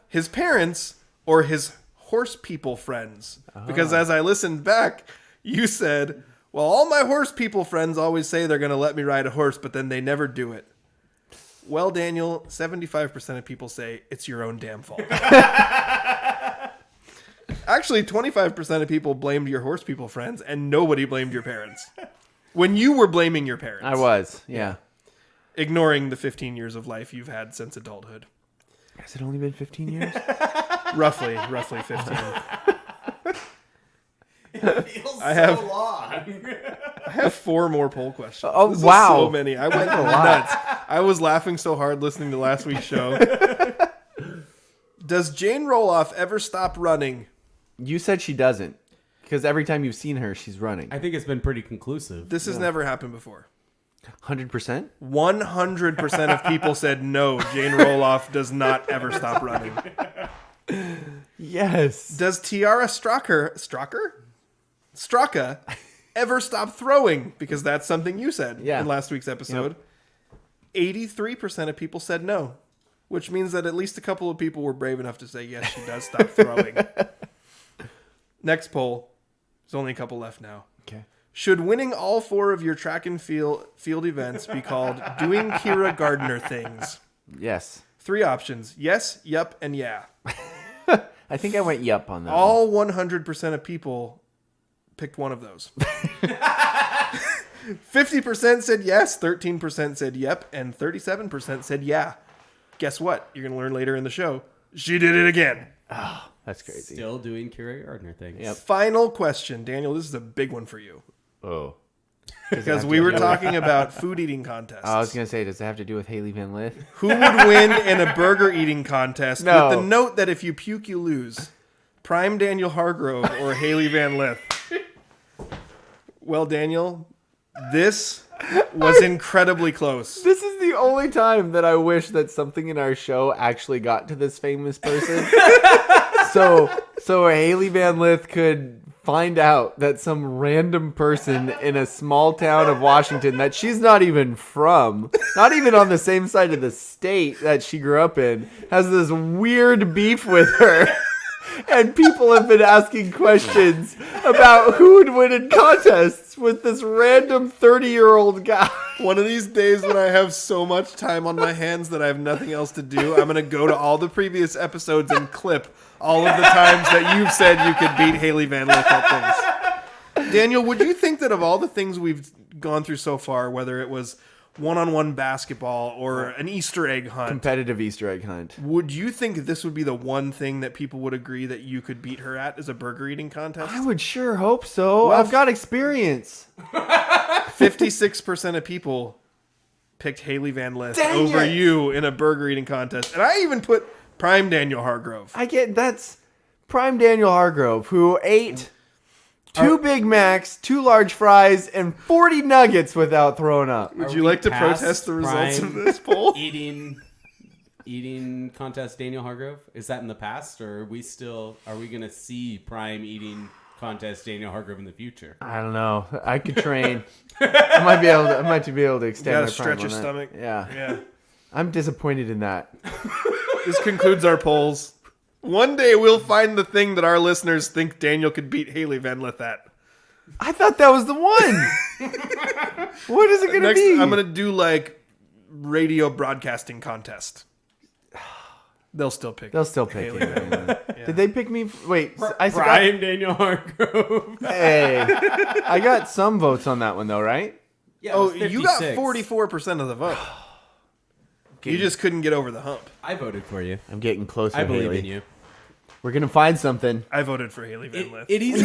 his parents, or his horse people friends? Because as I listened back, you said, well, all my horse people friends always say they're going to let me ride a horse, but then they never do it. Well, Daniel, 75% of people say it's your own damn fault. Actually, 25% of people blamed your horse people friends, and nobody blamed your parents. When you were blaming your parents. I was. Yeah. Ignoring the 15 years of life you've had since adulthood. Has it only been 15 years? Roughly 15. It feels I have- so long. I have 4 more poll questions. Oh, This is wow. so many. I went nuts. I was laughing so hard listening to last week's show. Does Jane Roloff ever stop running? You said she doesn't. Because every time you've seen her, she's running. I think it's been pretty conclusive. This has never happened before. 100%? 100% of people said no, Jane Roloff does not ever stop running. Yes. Does Tiara Straka ever stop throwing? Because that's something you said Yeah. in last week's episode. 83% of people said no, which means that at least a couple of people were brave enough to say yes, she does stop throwing. Next poll. There's only a couple left now. Okay. Should winning all 4 of your track and field events be called doing Kira Gardner things? Yes. 3 options. Yes, yup, and yeah. I think I went yup on that. All 100% of people picked one of those. 50% said yes, 13% said yep, and 37% said yeah. Guess what? You're going to learn later in the show. She did it again. That's crazy. Still doing Kira Gardner things. Yep. Final question. Daniel, this is a big one for you. Oh. Because we were talking about food eating contests. I was going to say, does it have to do with Haley Van Lith? Who would win in a burger eating contest No. with the note that if you puke, you lose? Prime Daniel Hargrove or Haley Van Lith? Well, Daniel, this was incredibly close. This is the only time that I wish that something in our show actually got to this famous person. so Haley Van Lith could find out that some random person in a small town of Washington that she's not even from, not even on the same side of the state that she grew up in, has this weird beef with her. And people have been asking questions about who would win in contests with this random 30-year-old guy. One of these days when I have so much time on my hands that I have nothing else to do, I'm going to go to all the previous episodes and clip all of the times that you've said you could beat Haley Van Lith at things. Daniel, would you think that of all the things we've gone through so far, whether it was one-on-one basketball or an Easter egg hunt, Competitive Easter egg hunt. would you think this would be the one thing that people would agree that you could beat her at as a burger eating contest? I would sure hope so. Well, I've got experience. 56% of people picked Haley Van Lith Dang over it. you in a burger eating contest. And I even put Prime Daniel Hargrove. That's Prime Daniel Hargrove, who ate 2 Big Macs, 2 large fries, and 40 nuggets without throwing up. Would Are you we like to past protest the results of Prime this poll? Eating contest Daniel Hargrove? Is that in the past, or are we going to see Prime eating contest Daniel Hargrove in the future? I don't know. I could train. I might be able to You extend gotta my stretch prime your on stomach. that. Yeah. Yeah. I'm disappointed in that. This concludes our polls. One day we'll find the thing that our listeners think Daniel could beat Haley Van Lith at. I thought that was the one. What is it going to Next, be? I'm going to do like radio broadcasting contest. They'll still pick Haley Van Van Lith. Lith. Did they pick me? Wait, I forgot. Prime Daniel Hargrove. Hey, I got some votes on that one though, right? Yeah, it was you got 56. 44% of the vote. You just couldn't get over the hump. I voted for you. I'm getting closer. I believe Haley. in you. We're gonna find something. I voted for Haley Van Lith. It is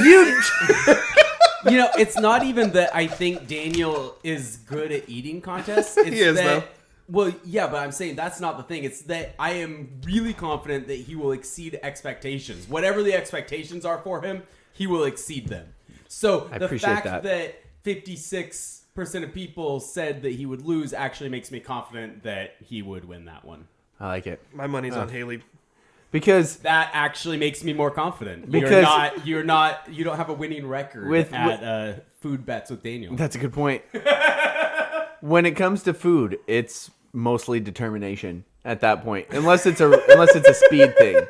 you know, it's not even that I think Daniel is good at eating contests. It's He is, that, though. Well, yeah, but I'm saying that's not the thing. It's that I am really confident that he will exceed expectations. Whatever the expectations are for him, he will exceed them. So I the appreciate fact that 56% of people said that he would lose actually makes me confident that he would win that one. I like it My money's on Haley. because That actually makes me more confident. Because- you don't have a winning record at food bets with Daniel. that's a good point. When it comes to food, it's mostly determination at that point, unless it's a speed thing.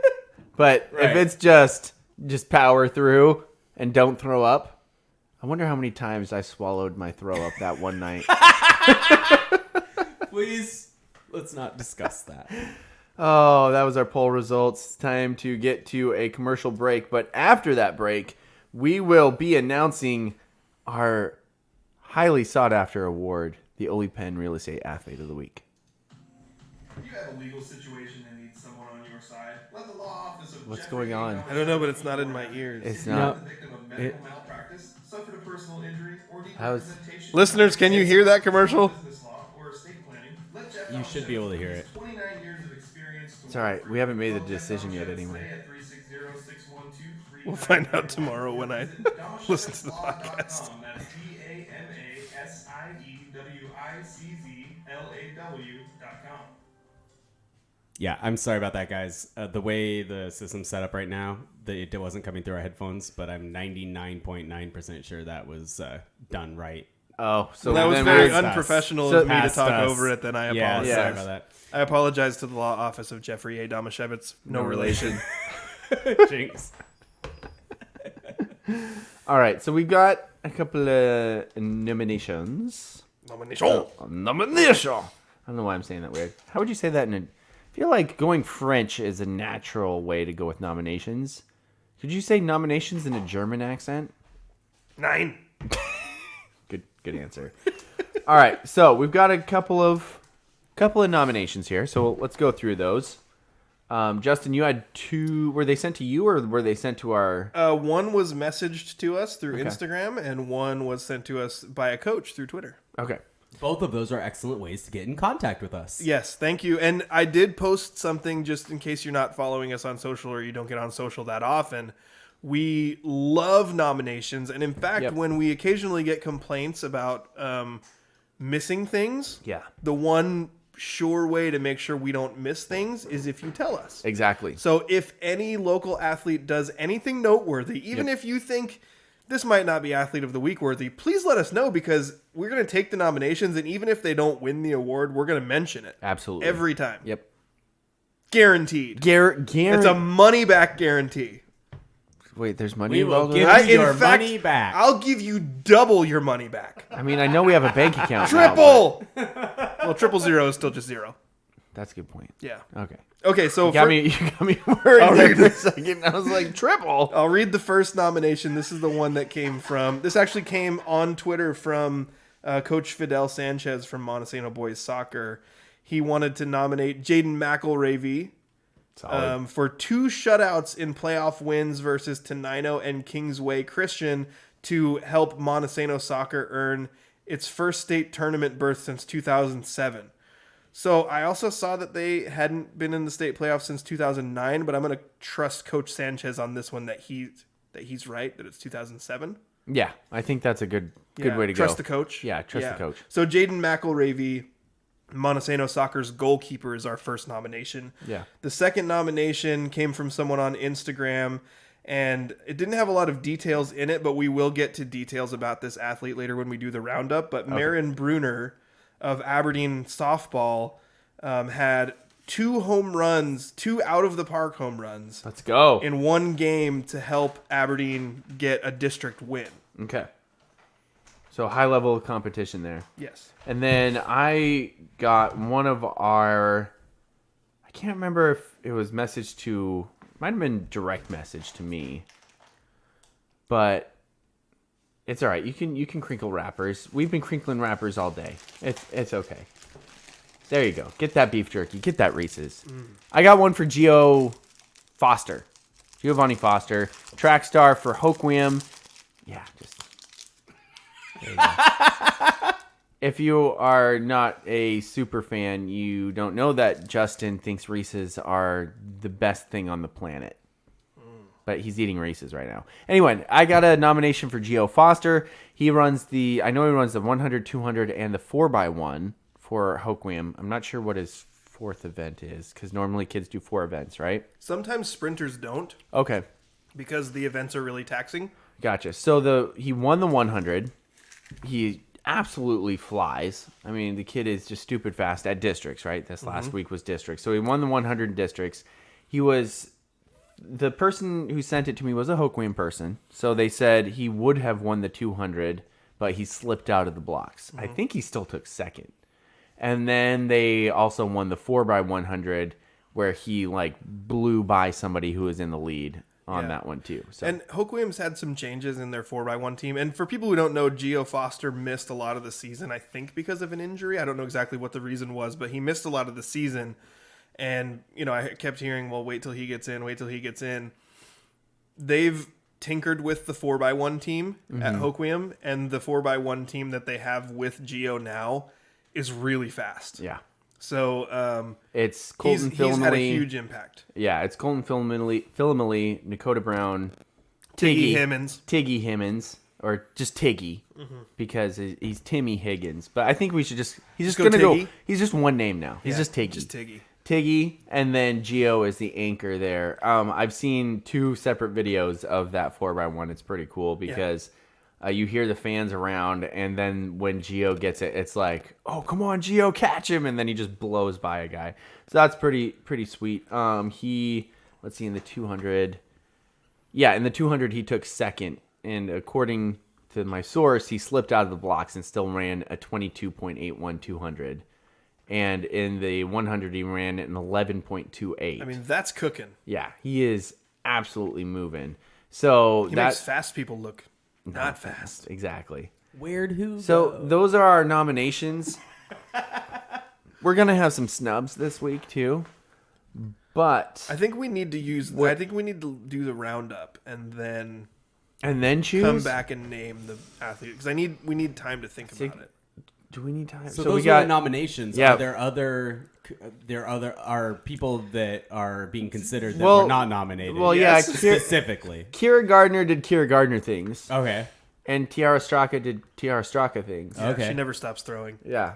But if Right. it's just power through and don't throw up, I wonder how many times I swallowed my throw up that one night. Please, let's not discuss that. Oh, that was our poll results. It's time to get to a commercial break. But after that break, we will be announcing our highly sought after award, the Ole Penn Real Estate Athlete of the Week. If you have a legal situation that needs someone on your side, let the law office of What's Jeffrey going on? Dahmer I don't know, but it's not in my ears. It's not not. the victim of medical malpractice, suffered a personal injury, or need I was- representation. Listeners, can you hear that commercial? Business law or estate planning. Let Jeff You should be able to hear it. 29 years of experience to It's all right. We haven't made the decision yet Today anyway. at 360-612-3999. We'll find out tomorrow when I Visit listen to the DahmerShepardLaw.com. podcast. That's DAMASIEWICZLAW.com. Yeah, I'm sorry about that, guys. The way the system's set up right now, it wasn't coming through our headphones, but I'm 99.9% sure that was done right. Oh, so That was then very we're- us. unprofessional So- of me to Past talk us. over it. Then I Yeah, apologize. sorry about that. I apologize to the law office of Jeffrey A. Damashevitz. No relation. Jinx. All right, so we got a couple of nominations. Nomination. Nomination. I don't know why I'm saying that weird. How would you say that in a? I feel like going French is a natural way to go with nominations. Could you say nominations in a German accent? 9. Good answer. All right, so we've got a couple of nominations here. So let's go through those. Justin, you had 2. Were they sent to you or were they sent to our? One was messaged to us through Instagram, and one was sent to us by a coach through Twitter. Okay. Both of those are excellent ways to get in contact with us. Yes, thank you. And I did post something just in case you're not following us on social or you don't get on social that often. We love nominations. And in fact, Yep. when we occasionally get complaints about missing things, Yeah. the one sure way to make sure we don't miss things is if you tell us. Exactly. So if any local athlete does anything noteworthy, even if you think this might not be Athlete of the Week worthy, please let us know because we're going to take the nominations, and even if they don't win the award, we're going to mention it. Absolutely. Every time. Yep. Guaranteed. Garrett. It's a money-back guarantee. Wait, there's money We will involved. give in that? you your money back. I'll give you double your money back. I mean, I know we have a bank account. now, Triple! Well, 000 is still just 0. but that's a good point. Yeah. Okay. Okay, so You got me worried I'll there read for a this. second. I was like, triple. I'll read the first nomination. This is the one that came from... This actually came on Twitter from Coach Fidel Sanchez from Montesano Boys Soccer. He wanted to nominate Jaden McElravy for 2 shutouts in playoff wins versus Tenino and Kingsway Christian to help Montesano Soccer earn its first state tournament berth since 2007. So I also saw that they hadn't been in the state playoffs since 2009, but I'm going to trust Coach Sanchez on this one that he's right, that it's 2007. Yeah, I think that's a good Yeah, way to go. trust the coach. Yeah, trust the coach. So Jaden McElravy, Montesano Soccer's goalkeeper, is our first nomination. Yeah. The second nomination came from someone on Instagram, and it didn't have a lot of details in it, but we will get to details about this athlete later when we do the roundup. But Marin Bruner of Aberdeen softball had 2 home runs, 2 out-of-the-park home runs Let's go. in one game to help Aberdeen get a district win. Okay. So high level of competition there. Yes. And then I got one of our, I can't remember if it was message to, might have been direct message to me, but It's all right. You can crinkle wrappers. We've been crinkling wrappers all day. It's okay. There you go. Get that beef jerky. Get that Reese's. I got one for Giovanni Foster. Track star for Hoquiam. Yeah, just there you go. If you are not a super fan, you don't know that Justin thinks Reese's are the best thing on the planet. But he's eating Reese's right now. Anyway, I got a nomination for Gio Foster. I know he runs the 100, 200, and the 4x1 for Hoquiam. I'm not sure what his fourth event is, because normally kids do 4 events, right? Sometimes sprinters don't, Okay, because the events are really taxing. gotcha. So he won the 100. He absolutely flies. I mean, the kid is just stupid fast at districts, right? This last week was districts. So he won the 100 districts. The person who sent it to me was a Hoquiam person. So they said he would have won the 200, but he slipped out of the blocks. I think he still took second. And then they also won the 4x100, where he blew by somebody who was in the lead on that one too. So. And Hoquiam's had some changes in their 4x1 team. And for people who don't know, Gio Foster missed a lot of the season, I think because of an injury. I don't know exactly what the reason was, but he missed a lot of the season. And, I kept hearing, well, wait till he gets in. They've tinkered with the 4x1 team at Hoquiam, and the 4x1 team that they have with Gio now is really fast. Yeah. So it's Colton he's had a Philomely. huge impact. Yeah, it's Colton Philomely, Dakota Brown, Tiggy Himmons, or just Tiggy, because he's Timmy Higgins. But I think we should he's just go going to go. Tiggy? He's just one name now. He's Yeah, just Tiggy. Just Tiggy. Tiggy, and then Gio is the anchor there. I've seen 2 separate videos of that 4x1. It's pretty cool because you hear the fans around, and then when Gio gets it, it's like, oh, come on, Gio, catch him, and then he just blows by a guy. So that's pretty sweet. Let's see, in the 200, in the 200 he took second, and according to my source, he slipped out of the blocks and still ran a 22.81 200. And in the 100, he ran an 11.28. I mean, that's cooking. Yeah, he is absolutely moving. So He makes fast people look not fast. Exactly. Where'd who So go? those are our nominations. We're gonna have some snubs this week too, but I think we need to do the roundup and then choose. come back and name the athlete, because we need time to think about it. Do we need time? So we those got are the nominations. Yeah. Are there are people that are being considered that Well- were not nominated? well, Yes. specifically. Kira Gardner did Kira Gardner things, Okay. and Tiara Straka did Tiara Straka things. Yeah, Okay. She never stops throwing. Yeah.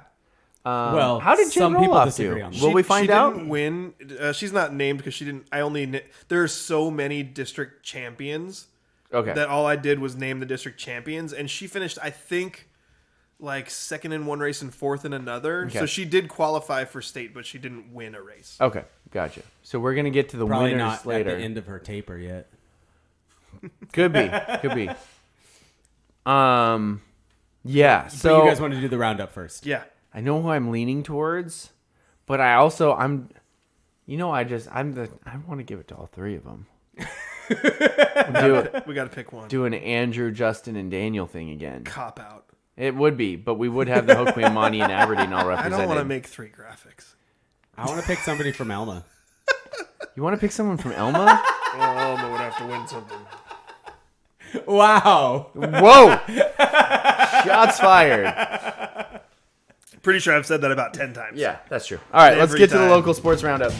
Well, how did Jen some people Roloff disagree do? on that. Will we find she out? Didn't win. She's not named because she didn't. There are so many district champions Okay. that all I did was name the district champions, and she finished, I think, second in one race and fourth in another. Okay. So she did qualify for state, but she didn't win a race. Okay, gotcha. So we're gonna get to the Probably winners not later. at the end of her taper yet. Could be. Yeah. So So you guys want to do the roundup first? Yeah. I know who I'm leaning towards, but I want to give it to all 3 of them. We got to pick one. Do an Andrew, Justin, and Daniel thing again. Cop out. It would be, but we would have the Hoquiam, Monty, and Aberdeen all I represented. don't want to make 3 graphics. I want to pick somebody from Elma. You want to pick someone from Elma? Well, Elma would have to win something. Wow. Whoa! Shots fired. Pretty sure I've said that about 10 times. Yeah, that's true. All right, let's Every get to the time. local sports roundup.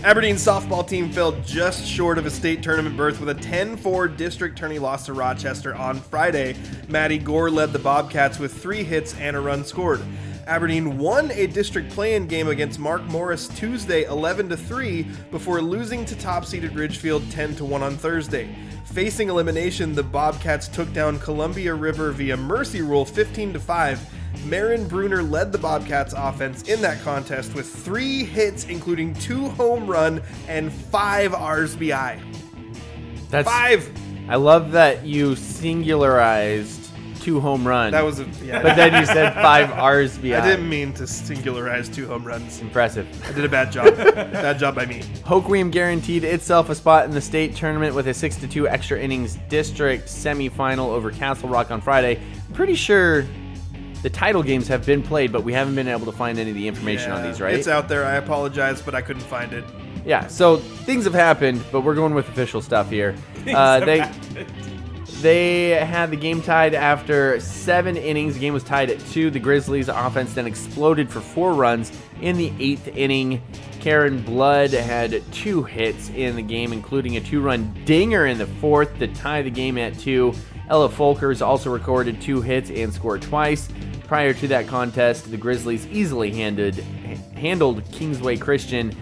Aberdeen's softball team fell just short of a state tournament berth with a 10-4 district tourney loss to Rochester on Friday. Maddie Gore led the Bobcats with 3 hits and a run scored. Aberdeen won a district play-in game against Mark Morris Tuesday 11-3 before losing to top-seeded Ridgefield 10-1 on Thursday. Facing elimination, the Bobcats took down Columbia River via mercy rule 15-5. Marin Bruner led the Bobcats offense in that contest with 3 hits, including 2 home run and 5 RBI. That's 5! I love that you singularized 2 home runs. That was But then you said 5 RBI. I didn't mean to singularize 2 home runs. Impressive. I did a bad job. Bad job by me. Hoquiam guaranteed itself a spot in the state tournament with a 6-2 extra innings district semifinal over Castle Rock on Friday. I'm pretty sure the title games have been played, but we haven't been able to find any of the information on these, right? It's out there. I apologize, but I couldn't find it. Yeah, so things have happened, but we're going with official stuff here. They had the game tied after 7 innings. The game was tied at 2. The Grizzlies' offense then exploded for 4 runs in the 8th inning. Karen Blood had 2 hits in the game, including a 2-run dinger in the 4th to tie the game at 2. Ella Folkers also recorded 2 hits and scored twice. Prior to that contest, the Grizzlies easily handled Kingsway Christian,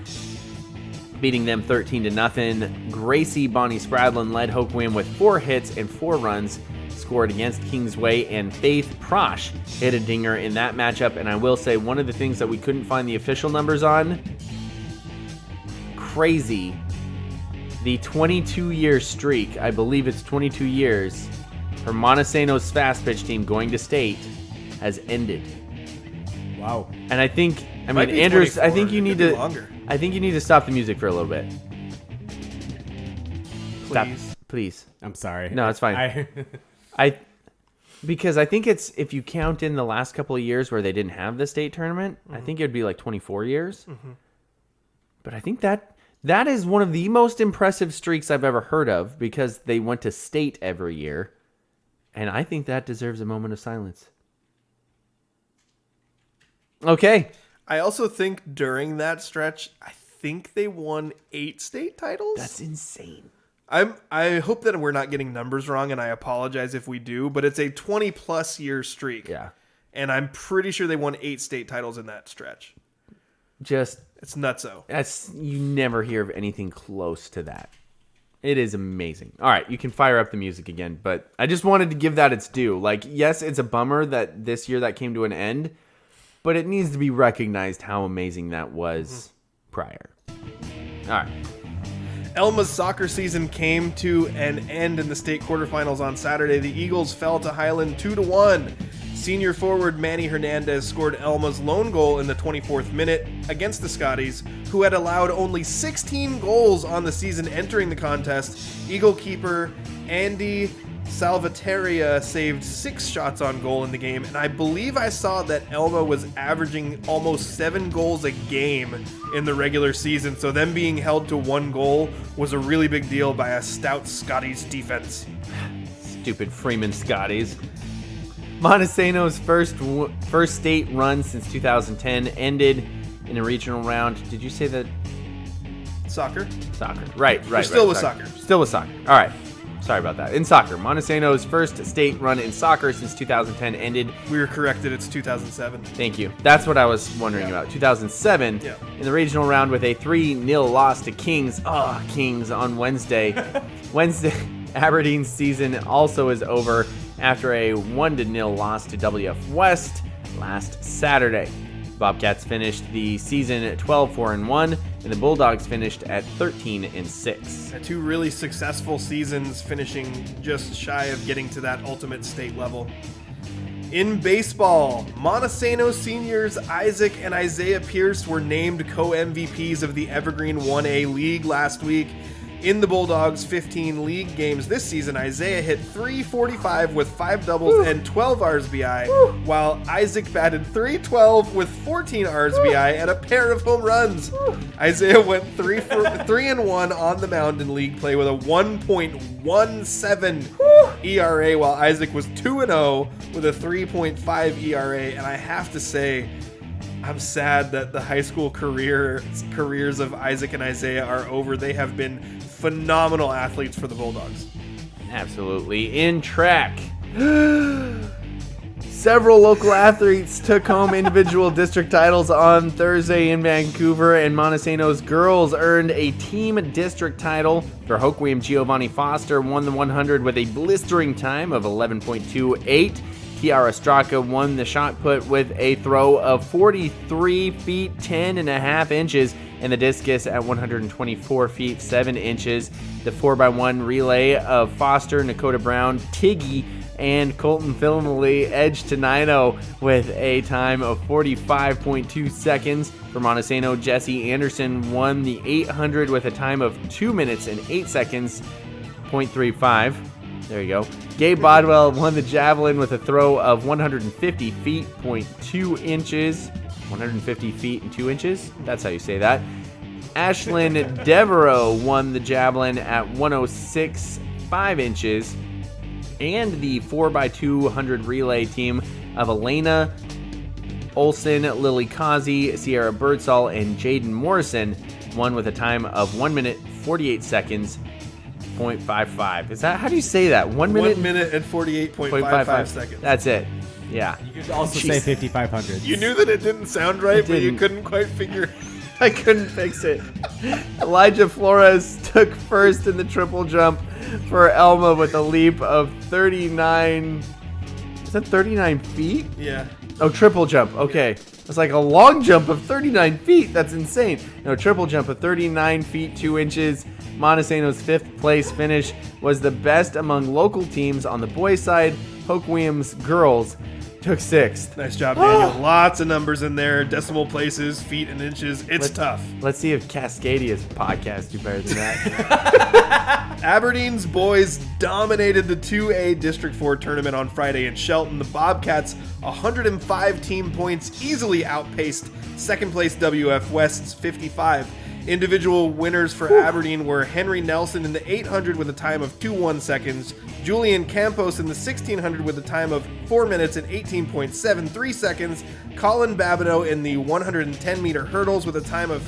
beating them 13-0. Gracie Bonnie Spradlin led Hoquiam with 4 hits and 4 runs scored against Kingsway, and Faith Prosh hit a dinger in that matchup. And I will say, one of the things that we couldn't find the official numbers on, crazy, the 22-year streak, I believe it's 22 years, for Montesano's fast pitch team going to state has ended. Wow. And I think, Might be Andrews, 24. I think you It need could be to longer. I think you need to stop the music for a little bit. Stop, Please. please. I'm sorry. No, it's fine. Because I think it's, if you count in the last couple of years where they didn't have the state tournament, I think it'd be like 24 years. But I think that is one of the most impressive streaks I've ever heard of, because they went to state every year. And I think that deserves a moment of silence. Okay. I also think during that stretch, I think they won 8 state titles. That's insane. I hope that we're not getting numbers wrong, and I apologize if we do, but it's a 20-plus year streak. Yeah. And I'm pretty sure they won 8 state titles in that stretch. Just, It's nutso. you never hear of anything close to that. It is amazing. All right, you can fire up the music again, but I just wanted to give that its due. Like, yes, it's a bummer that this year that came to an end, but it needs to be recognized how amazing that was prior. All right. Elma's soccer season came to an end in the state quarterfinals on Saturday. The Eagles fell to Highland 2-1. Senior forward Manny Hernandez scored Elma's lone goal in the 24th minute against the Scotties, who had allowed only 16 goals on the season entering the contest. Eagle keeper Andy Salvateria saved 6 shots on goal in the game, and I believe I saw that Elma was averaging almost 7 goals a game in the regular season, so them being held to 1 goal was a really big deal by a stout Scotties defense. Stupid Freeman Scotties. Montesano's first state run since 2010 ended in a regional round. Did you say that? Soccer? Soccer. Right. still with soccer. Still with soccer. All right. Sorry about that. In soccer, Montesano's first state run in soccer since 2010 ended. We were corrected, it's 2007. Thank you. That's what I was wondering about. 2007, Yeah. in the regional round with a 3-0 loss to Kings. Kings on Wednesday. Aberdeen's season also is over after a 1-0 loss to WF West last Saturday. Bobcats finished the season at 12-4-1, and the Bulldogs finished at 13-6. 2 really successful seasons, finishing just shy of getting to that ultimate state level. In baseball, Montesano seniors Isaac and Isaiah Pierce were named co-MVPs of the Evergreen 1A League last week. In the Bulldogs' 15 league games this season, Isaiah hit .345 with 5 doubles and 12 RBI, while Isaac batted .312 with 14 RBI and a pair of home runs. Isaiah went 3-1 on the mound in league play with a 1.17 ERA, while Isaac was 2-0 with a 3.5 ERA. And I have to say, I'm sad that the high school careers of Isaac and Isaiah are over. They have been phenomenal athletes for the Bulldogs. Absolutely. In track, several local athletes took home individual district titles on Thursday in Vancouver, and Montesano's girls earned a team district title. For Hoquiam, Giovanni Foster won the 100 with a blistering time of 11.28. Kiara Straka won the shot put with a throw of 43 feet 10 and a half inches, and the discus at 124 feet 7 inches. The 4x1 relay of Foster, Nakota Brown, Tiggy And Colton Philmally edged to 9-0 with a time of 45.2 seconds. For Montesano, Jesse Anderson won the 800 with a time of 2 minutes and 8 seconds, 0.35. There you go. Gabe Bodwell won the javelin with a throw of 150 feet, 0.2 inches. 150 feet and 2 inches? That's how you say that. Ashlyn Devereaux won the javelin at 106.5 inches. And the 4x200 relay team of Elena Olson, Lily Kazi, Sierra Birdsall, and Jaden Morrison won with a time of 1 minute 48 seconds, 0.55. Is that, how do you say that? 1 minute? 1 minute and 48.55 seconds. That's it. Yeah. You could also say 5,500. You knew that it didn't sound right, but you couldn't quite figure. I couldn't fix it. Elijah Flores took first in the triple jump for Elma with a leap of 39. Is that 39 feet? Yeah. Oh, triple jump. Okay. It's like a long jump of 39 feet. That's insane. No, triple jump of 39 feet, 2 inches. Montesano's 5th place finish was the best among local teams on the boys' side. Hoquiam's girls took 6th. Nice job, Daniel. Lots of numbers in there. Decimal places, feet and inches. It's tough. Let's see if Cascadia's podcast do better than that. Aberdeen's boys dominated the 2A District 4 tournament on Friday in Shelton. The Bobcats, 105 team points, easily outpaced second place WF West's 55. Individual winners for Aberdeen were Henry Nelson in the 800 with a time of 2:1 seconds, Julian Campos in the 1600 with a time of 4 minutes and 18.73 seconds, Colin Babineau in the 110-meter hurdles with a time of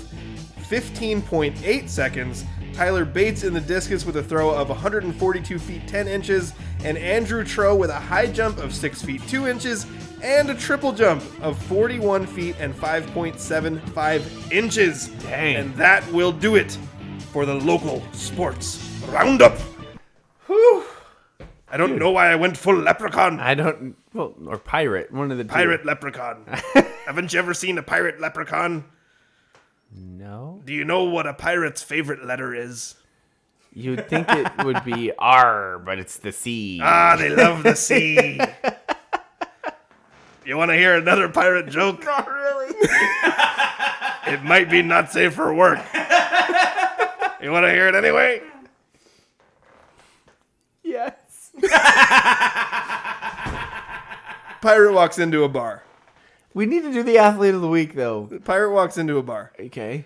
15.8 seconds, Tyler Bates in the discus with a throw of 142 feet 10 inches, and Andrew Troe with a high jump of 6 feet 2 inches, and a triple jump of 41 feet and 5.75 inches. Dang. And that will do it for the local sports roundup. Whew. I don't know why I went full leprechaun. Or pirate, one of the two. Pirate leprechaun. Haven't you ever seen a pirate leprechaun? No. Do you know what a pirate's favorite letter is? You'd think it would be R, but it's the C. Ah, they love the sea. You want to hear another pirate joke? Not really. It might be not safe for work. You want to hear it anyway? Yes. Pirate walks into a bar. We need to do the athlete of the week, though. Pirate walks into a bar. Okay.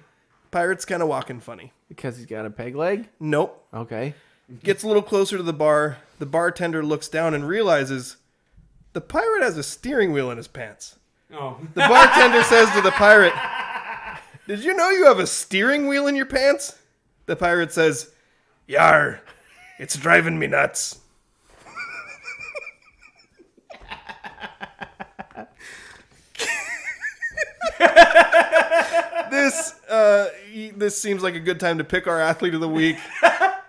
Pirate's kind of walking funny. Because he's got a peg leg? Nope. Okay. Gets a little closer to the bar. The bartender looks down and realizes the pirate has a steering wheel in his pants. Oh. The bartender says to the pirate, "Did you know you have a steering wheel in your pants?" The pirate says, "Yar, it's driving me nuts." This seems like a good time to pick our athlete of the week.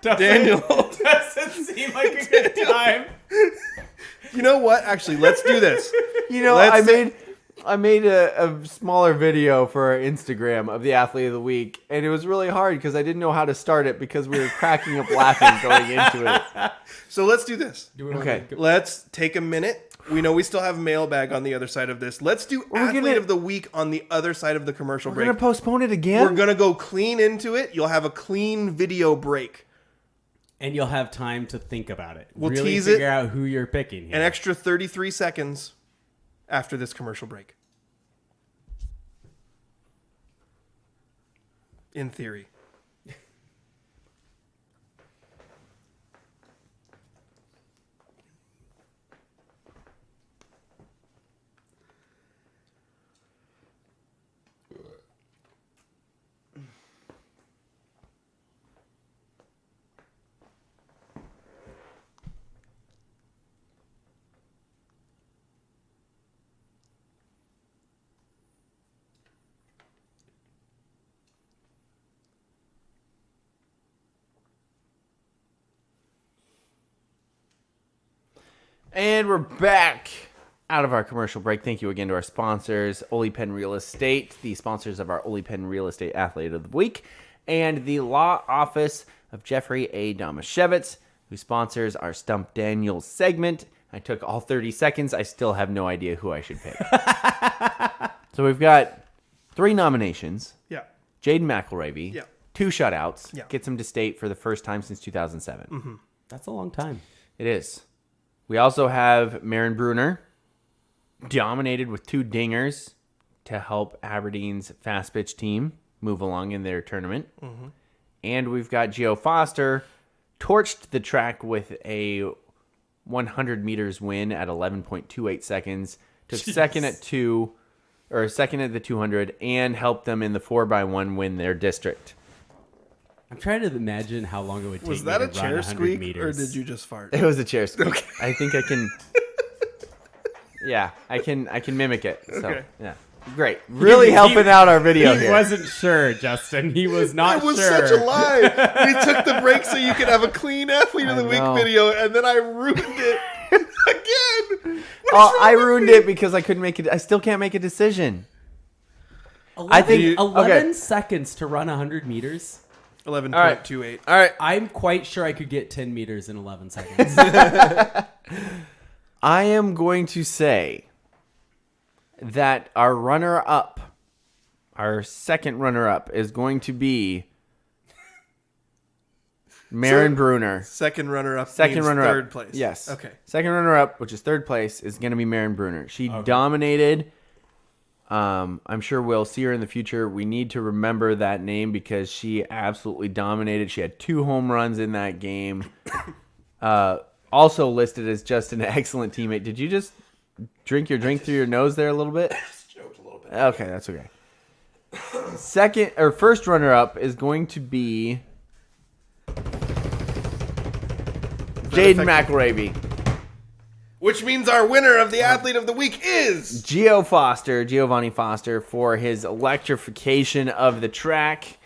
Daniel. Doesn't seem like a good time. You know what? Actually, let's do this. You know, I made a smaller video for our Instagram of the athlete of the week, and it was really hard because I didn't know how to start it because we were cracking up laughing going into it. So let's do this. Okay. Let's take a minute. We know we still have mailbag on the other side of this. Let's do athlete of the week on the other side of the commercial break. We're going to postpone it again? We're going to go clean into it. You'll have a clean video break. And you'll have time to think about it. We'll really tease figure it. out who you're picking here. An extra 33 seconds after this commercial break. In theory. And we're back out of our commercial break. Thank you again to our sponsors, Ole Penn Real Estate, the sponsors of our Ole Penn Real Estate Athlete of the Week, and the Law Office of Jeffrey A. Domashevitz, who sponsors our Stump Daniels segment. I took all 30 seconds. I still have no idea who I should pick. So we've got 3 nominations. Yeah. Jaden McElravy. Yeah. 2 shutouts. Yeah. Gets him to state for the first time since 2007. Mm-hmm. That's a long time. It is. We also have Maren Bruner. Dominated with 2 dingers to help Aberdeen's fast pitch team move along in their tournament. Mm-hmm. And we've got Gio Foster. Torched the track with a 100 meters win at 11.28 seconds. Took second at the 200 and helped them in the 4x1 win their district. I'm trying to imagine how long it would take Was me that to a run chair 100 squeak, meters. or did you just fart? It was a chair squeak. Okay. I think I can. Yeah, I can mimic it. So, Okay. yeah. Great. Really helping out our video He here. wasn't sure, Justin. He was not It was sure. such a lie. We took the break so you could have a clean athlete of the week know. video, and then I ruined it again. I ruined it because I couldn't make it. I still can't make a decision. 11, I think- 11 okay. seconds to run 100 meters. 11.28. All right. I'm quite sure I could get 10 meters in 11 seconds. I am going to say that our runner-up, our second runner-up, is going to be Maren Bruner. Second runner-up. Second means runner-up. Third place. Yes. Okay. Second runner-up, which is third place, is going to be Maren Bruner. She dominated. I'm sure we'll see her in the future. We need to remember that name because she absolutely dominated. She had 2 home runs in that game. Also listed as just an excellent teammate. Did you just drink your drink through your nose there a little bit? Joked a little bit. Okay, that's okay. First runner-up is going to be Jaden McElravy. Which means our winner of the athlete of the week is Giovanni Foster, for his electrification of the track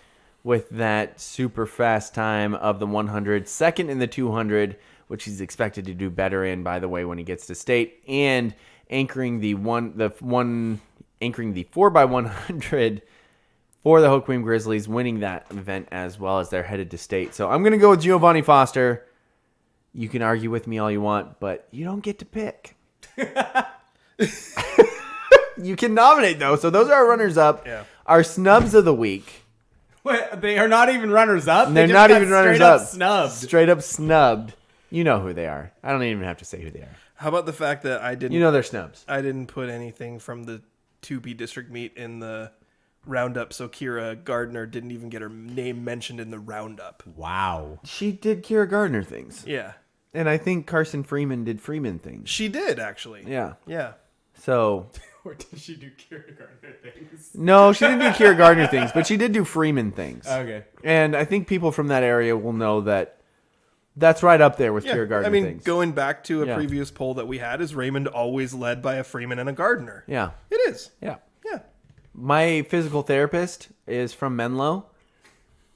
with that super fast time of the 100, second in the 200, which he's expected to do better in, by the way, when he gets to state, and anchoring the 4x100 for the Hoquiam Grizzlies, winning that event as well as they're headed to state. So I'm going to go with Giovanni Foster. You can argue with me all you want, but you don't get to pick. You can nominate, though. So those are our runners-up. Yeah. Our snubs of the week. Wait, they are not even runners-up? They're They just not got even straight runners-up. up snubbed. Straight up snubbed. You know who they are. I don't even have to say who they are. How about the fact that I didn't? You know they're snubs. I didn't put anything from the 2B district meet in the roundup, so Kira Gardner didn't even get her name mentioned in the roundup. Wow. She did Kira Gardner things. Yeah, And I think Carson Freeman did Freeman things. she did actually. Yeah. Yeah. So, Or did she do kindergarten things? no, she didn't do Kira Gardner things, but she did do Freeman things. Okay. And I think people from that area will know that that's right up there with Yeah. Kira Gardner I mean, things. going back to a Yeah. previous poll that we had, is Raymond always led by a Freeman and a Gardner? Yeah. It is. Yeah. Yeah. My physical therapist is from Menlo,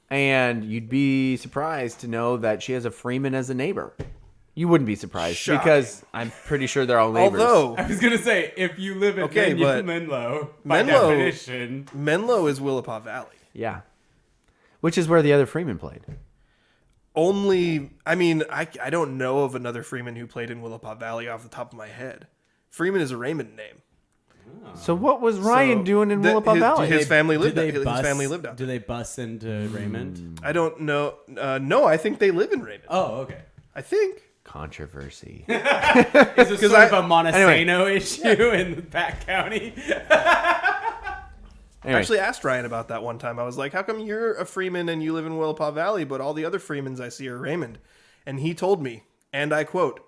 and you'd be surprised to know that she has a Freeman as a neighbor. You wouldn't be surprised Shocking. because I'm pretty sure they're all neighbors. Although I was going to say, if you live in Okay, but Menlo, by Menlo- definition. Menlo is Willapa Valley. Yeah. Which is where the other Freeman played. Only, I mean, I don't know of another Freeman who played in Willapa Valley off the top of my head. Freeman is a Raymond name. So what was Ryan So doing in the- Willapa Valley? His family lived. Do they His bus- family lived out Do there. they bus into Raymond? I don't know. No, I think they live in Raymond. Oh, okay. I think. Controversy. Is it sort I- of a Montesano issue in the Pack County? I actually asked Ryan about that one time. I was like, how come you're a Freeman and you live in Willapa Valley, but all the other Freemans I see are Raymond? And he told me, and I quote,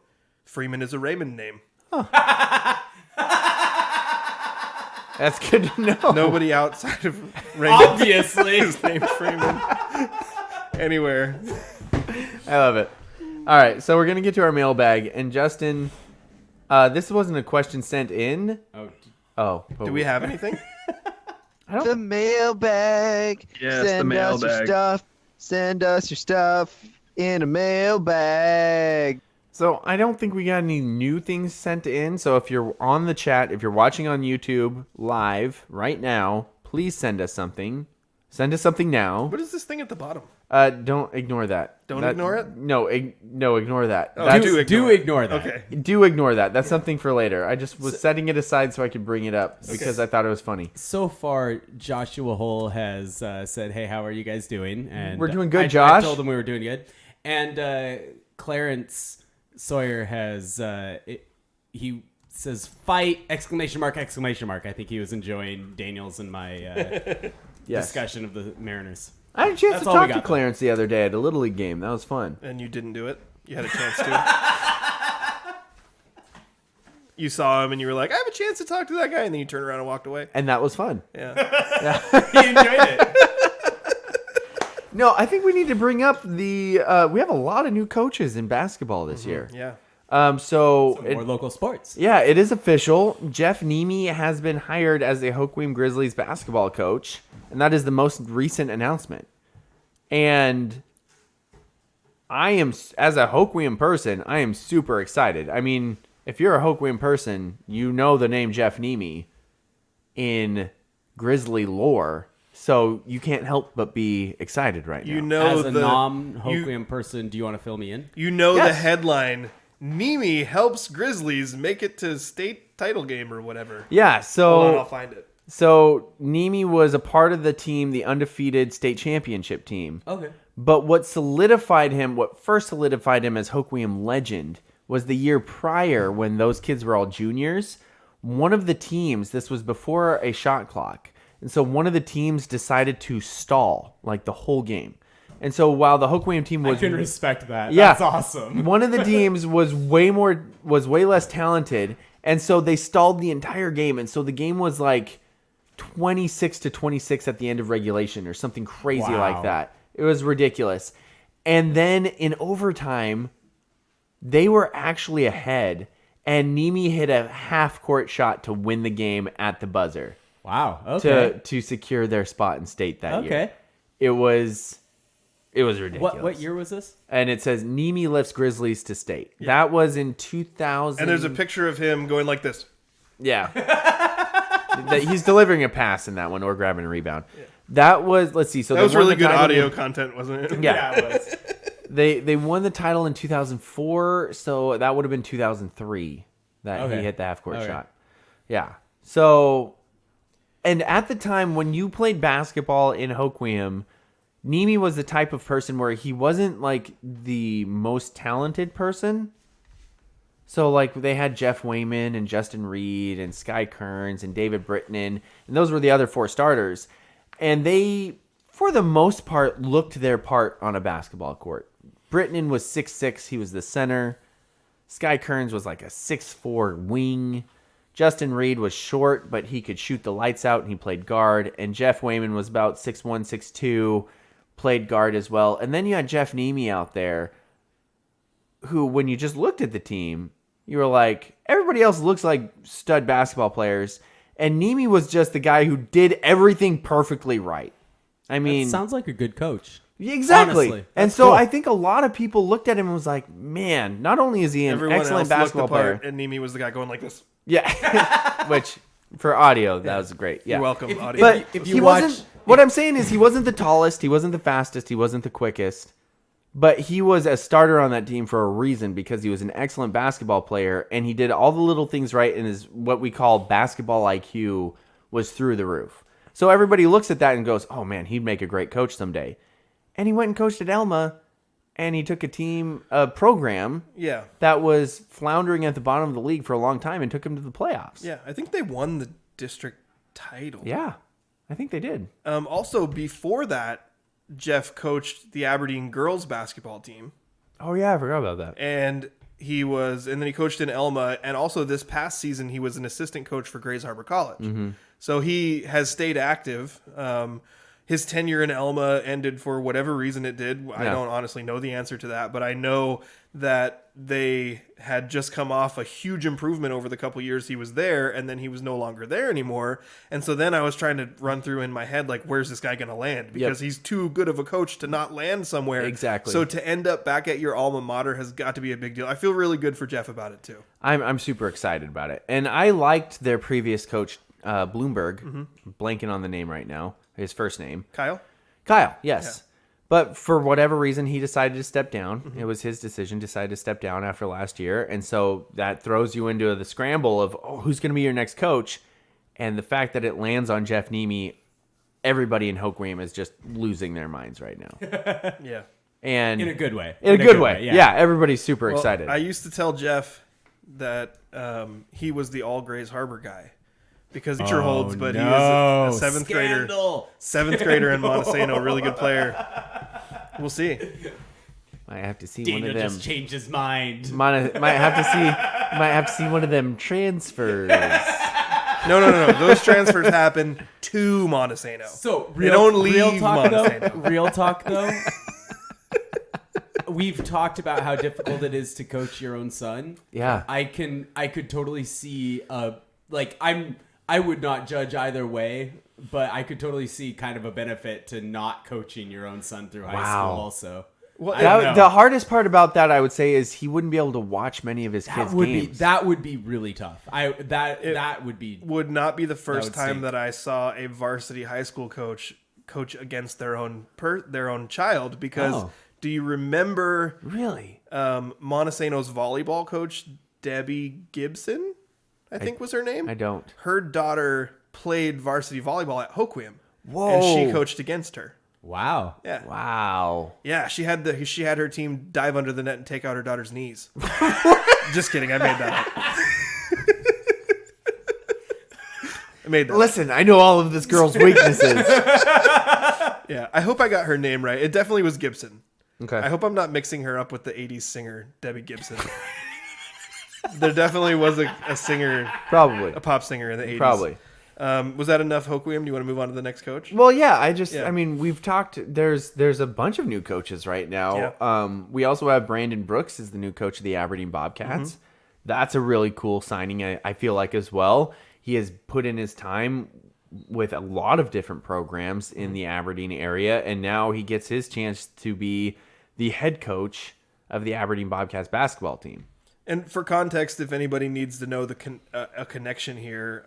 Freeman is a Raymond name. That's good to know. Nobody outside of Raymond Obviously. is named Freeman anywhere. I love it. All right, so we're going to get to our mailbag. And Justin, this wasn't a question sent in. Oh. Do we have anything? The mailbag. Yes, Send the us your mailbag. stuff. Send us your stuff in a mailbag. So I don't think we got any new things sent in. So if you're on the chat, if you're watching on YouTube live right now, please send us something. Send us something now. What is this thing at the bottom? Don't ignore that. Don't ignore it? No, ignore that. Oh, That's- do ignore that. Okay. do ignore that. That's something for later. I just was setting it aside so I could bring it up because I thought it was funny. So far, Joshua Hull has said, "Hey, how are you guys doing?" And We're doing good, I Josh. told him we were doing good. And Clarence Sawyer has he says, "Fight!" Exclamation mark! Exclamation mark! I think he was enjoying Daniel's and my Yes. discussion of the Mariners. I had a chance That's to all we talk to got, Clarence the other day at a Little League game. That was fun. And you didn't do it? You had a chance to. You saw him and you were like, I have a chance to talk to that guy. And then you turned around and walked away. And that was fun. Yeah. He enjoyed it. No, I think we need to bring up we have a lot of new coaches in basketball this year. Yeah. More local sports. Yeah, it is official. Jeff Nemi has been hired as the Hoquiam Grizzlies basketball coach, and that is the most recent announcement. And I am, as a Hoquiam person, I am super excited. I mean, if you're a Hoquiam person, you know the name Jeff Nemi in Grizzly lore, so you can't help but be excited right now. You know As a non-Hoquiam person, do you want to fill me in? You know Yes. the headline. Nemi helps Grizzlies make it to state title game or whatever. Yeah, so Hold on, I'll find it. So Nemi was a part of the team, the undefeated state championship team. Okay. But what first solidified him as Hoquiam legend was the year prior when those kids were all juniors. One of the teams, this was before a shot clock, and so one of the teams decided to stall like the whole game. And so while the Hoquiam team was I can respect that. Yeah. That's awesome. one of the teams was way less talented, and so they stalled the entire game, and so the game was like 26-26 at the end of regulation or something crazy Wow. like that. It was ridiculous. And then in overtime, they were actually ahead, and Nemi hit a half-court shot to win the game at the buzzer Wow. Okay. to secure their spot in state that year. Okay. It was ridiculous. What year was this? And it says Nemi lifts Grizzlies to state. That was in 2000. And there's a picture of him going like this. Yeah. He's delivering a pass in that one or grabbing a rebound. Yeah. That was, let's see. So That they was won really the good title audio in- content, wasn't it? Yeah. it was. They won the title in 2004, so that would have been 2003 that Okay. he hit the half-court Okay. shot. Yeah. So, and at the time when you played basketball in Hoquiam, Nemi was the type of person where he wasn't like the most talented person. So like they had Jeff Wayman and Justin Reed and Sky Kearns and David Brittinen, and those were the other four starters. And they, for the most part, looked their part on a basketball court. Brittinen was 6'6", he was the center. Sky Kearns was like a 6'4" wing. Justin Reed was short, but he could shoot the lights out and he played guard. And Jeff Wayman was about 6'1", 6'2", played guard as well. And then you had Jeff Nemi out there who, when you just looked at the team, you were like, everybody else looks like stud basketball players. And Nemi was just the guy who did everything perfectly right. I mean, Sounds like a good coach. exactly. honestly, And that's so cool. I think a lot of people looked at him and was like, man, not only is he an Everyone excellent else basketball looked the player. part, and Nemi was the guy going like this. Yeah. Which, for audio, that was great. Yeah. You're welcome, audience. But If you he watch- wasn't. What I'm saying is, he wasn't the tallest, he wasn't the fastest, he wasn't the quickest, but he was a starter on that team for a reason because he was an excellent basketball player and he did all the little things right, and his what we call basketball IQ was through the roof. So everybody looks at that and goes, "Oh man, he'd make a great coach someday." And he went and coached at Elma, and he took a program Yeah. that was floundering at the bottom of the league for a long time and took him to the playoffs. Yeah, I think they won the district title. Yeah, I think they did. Also, before that, Jeff coached the Aberdeen girls basketball team. Oh yeah, I forgot about that. And then he coached in Elma. And also this past season, he was an assistant coach for Grays Harbor College. Mm-hmm. So he has stayed active. His tenure in Elma ended for whatever reason it did. I don't honestly know the answer to that, but I know that they had just come off a huge improvement over the couple years he was there, and then he was no longer there anymore. And so then I was trying to run through in my head, like, where's this guy going to land? Because he's too good of a coach to not land somewhere. Exactly. So to end up back at your alma mater has got to be a big deal. I feel really good for Jeff about it, too. I'm super excited about it. And I liked their previous coach, Bloomberg, Mm-hmm. blanking on the name right now, his first name. Kyle? Kyle, yes. But for whatever reason, he decided to step down. It was his decision, decided to step down after last year. And so that throws you into the scramble of, who's going to be your next coach? And the fact that it lands on Jeff Nemi, everybody in Hoquiam is just losing their minds right now. Yeah. And In a good way. In a good way. Yeah, everybody's super excited. I used to tell Jeff that he was the All Grays Harbor guy because he holds, but he is a seventh grader. Seventh grader in Montesano, really good player. We'll see. Might have to see Daniel one of them. just changed his mind. Might have to see one of them transfers. No. Those transfers happen to Montesano. So they don't leave real talk Montesano. though. Real talk though. We've talked about how difficult it is to coach your own son. Yeah. I could totally see I would not judge either way, but I could totally see kind of a benefit to not coaching your own son through high school also. Well, I don't know. The hardest part about that, I would say, is he wouldn't be able to watch many of his kids' games. That would be really tough. That would be would not be the first would time stink. that I saw a varsity high school coach against their own child because do you remember Really? Montesano's volleyball coach Debbie Gibson? I think was her name. I don't. Her daughter played varsity volleyball at Hoquiam. Whoa. And she coached against her. wow. Yeah. Wow. Yeah, she had her team dive under the net and take out her daughter's knees. Just kidding, I made that up. I made that. Listen, I know all of this girl's weaknesses. Yeah, I hope I got her name right. It definitely was Gibson. Okay. I hope I'm not mixing her up with the 80s singer Debbie Gibson. There definitely was a singer, Probably. a pop singer in the 80s. Probably. Was that enough, Hoquiam? Do you want to move on to the next coach? Well, yeah, Yeah. I mean, we've talked, there's a bunch of new coaches right now. Yeah. We also have Brandon Brooks as the new coach of the Aberdeen Bobcats. That's a really cool signing, I feel like, as well. He has put in his time with a lot of different programs in the Aberdeen area, and now he gets his chance to be the head coach of the Aberdeen Bobcats basketball team. And for context, if anybody needs to know a connection here,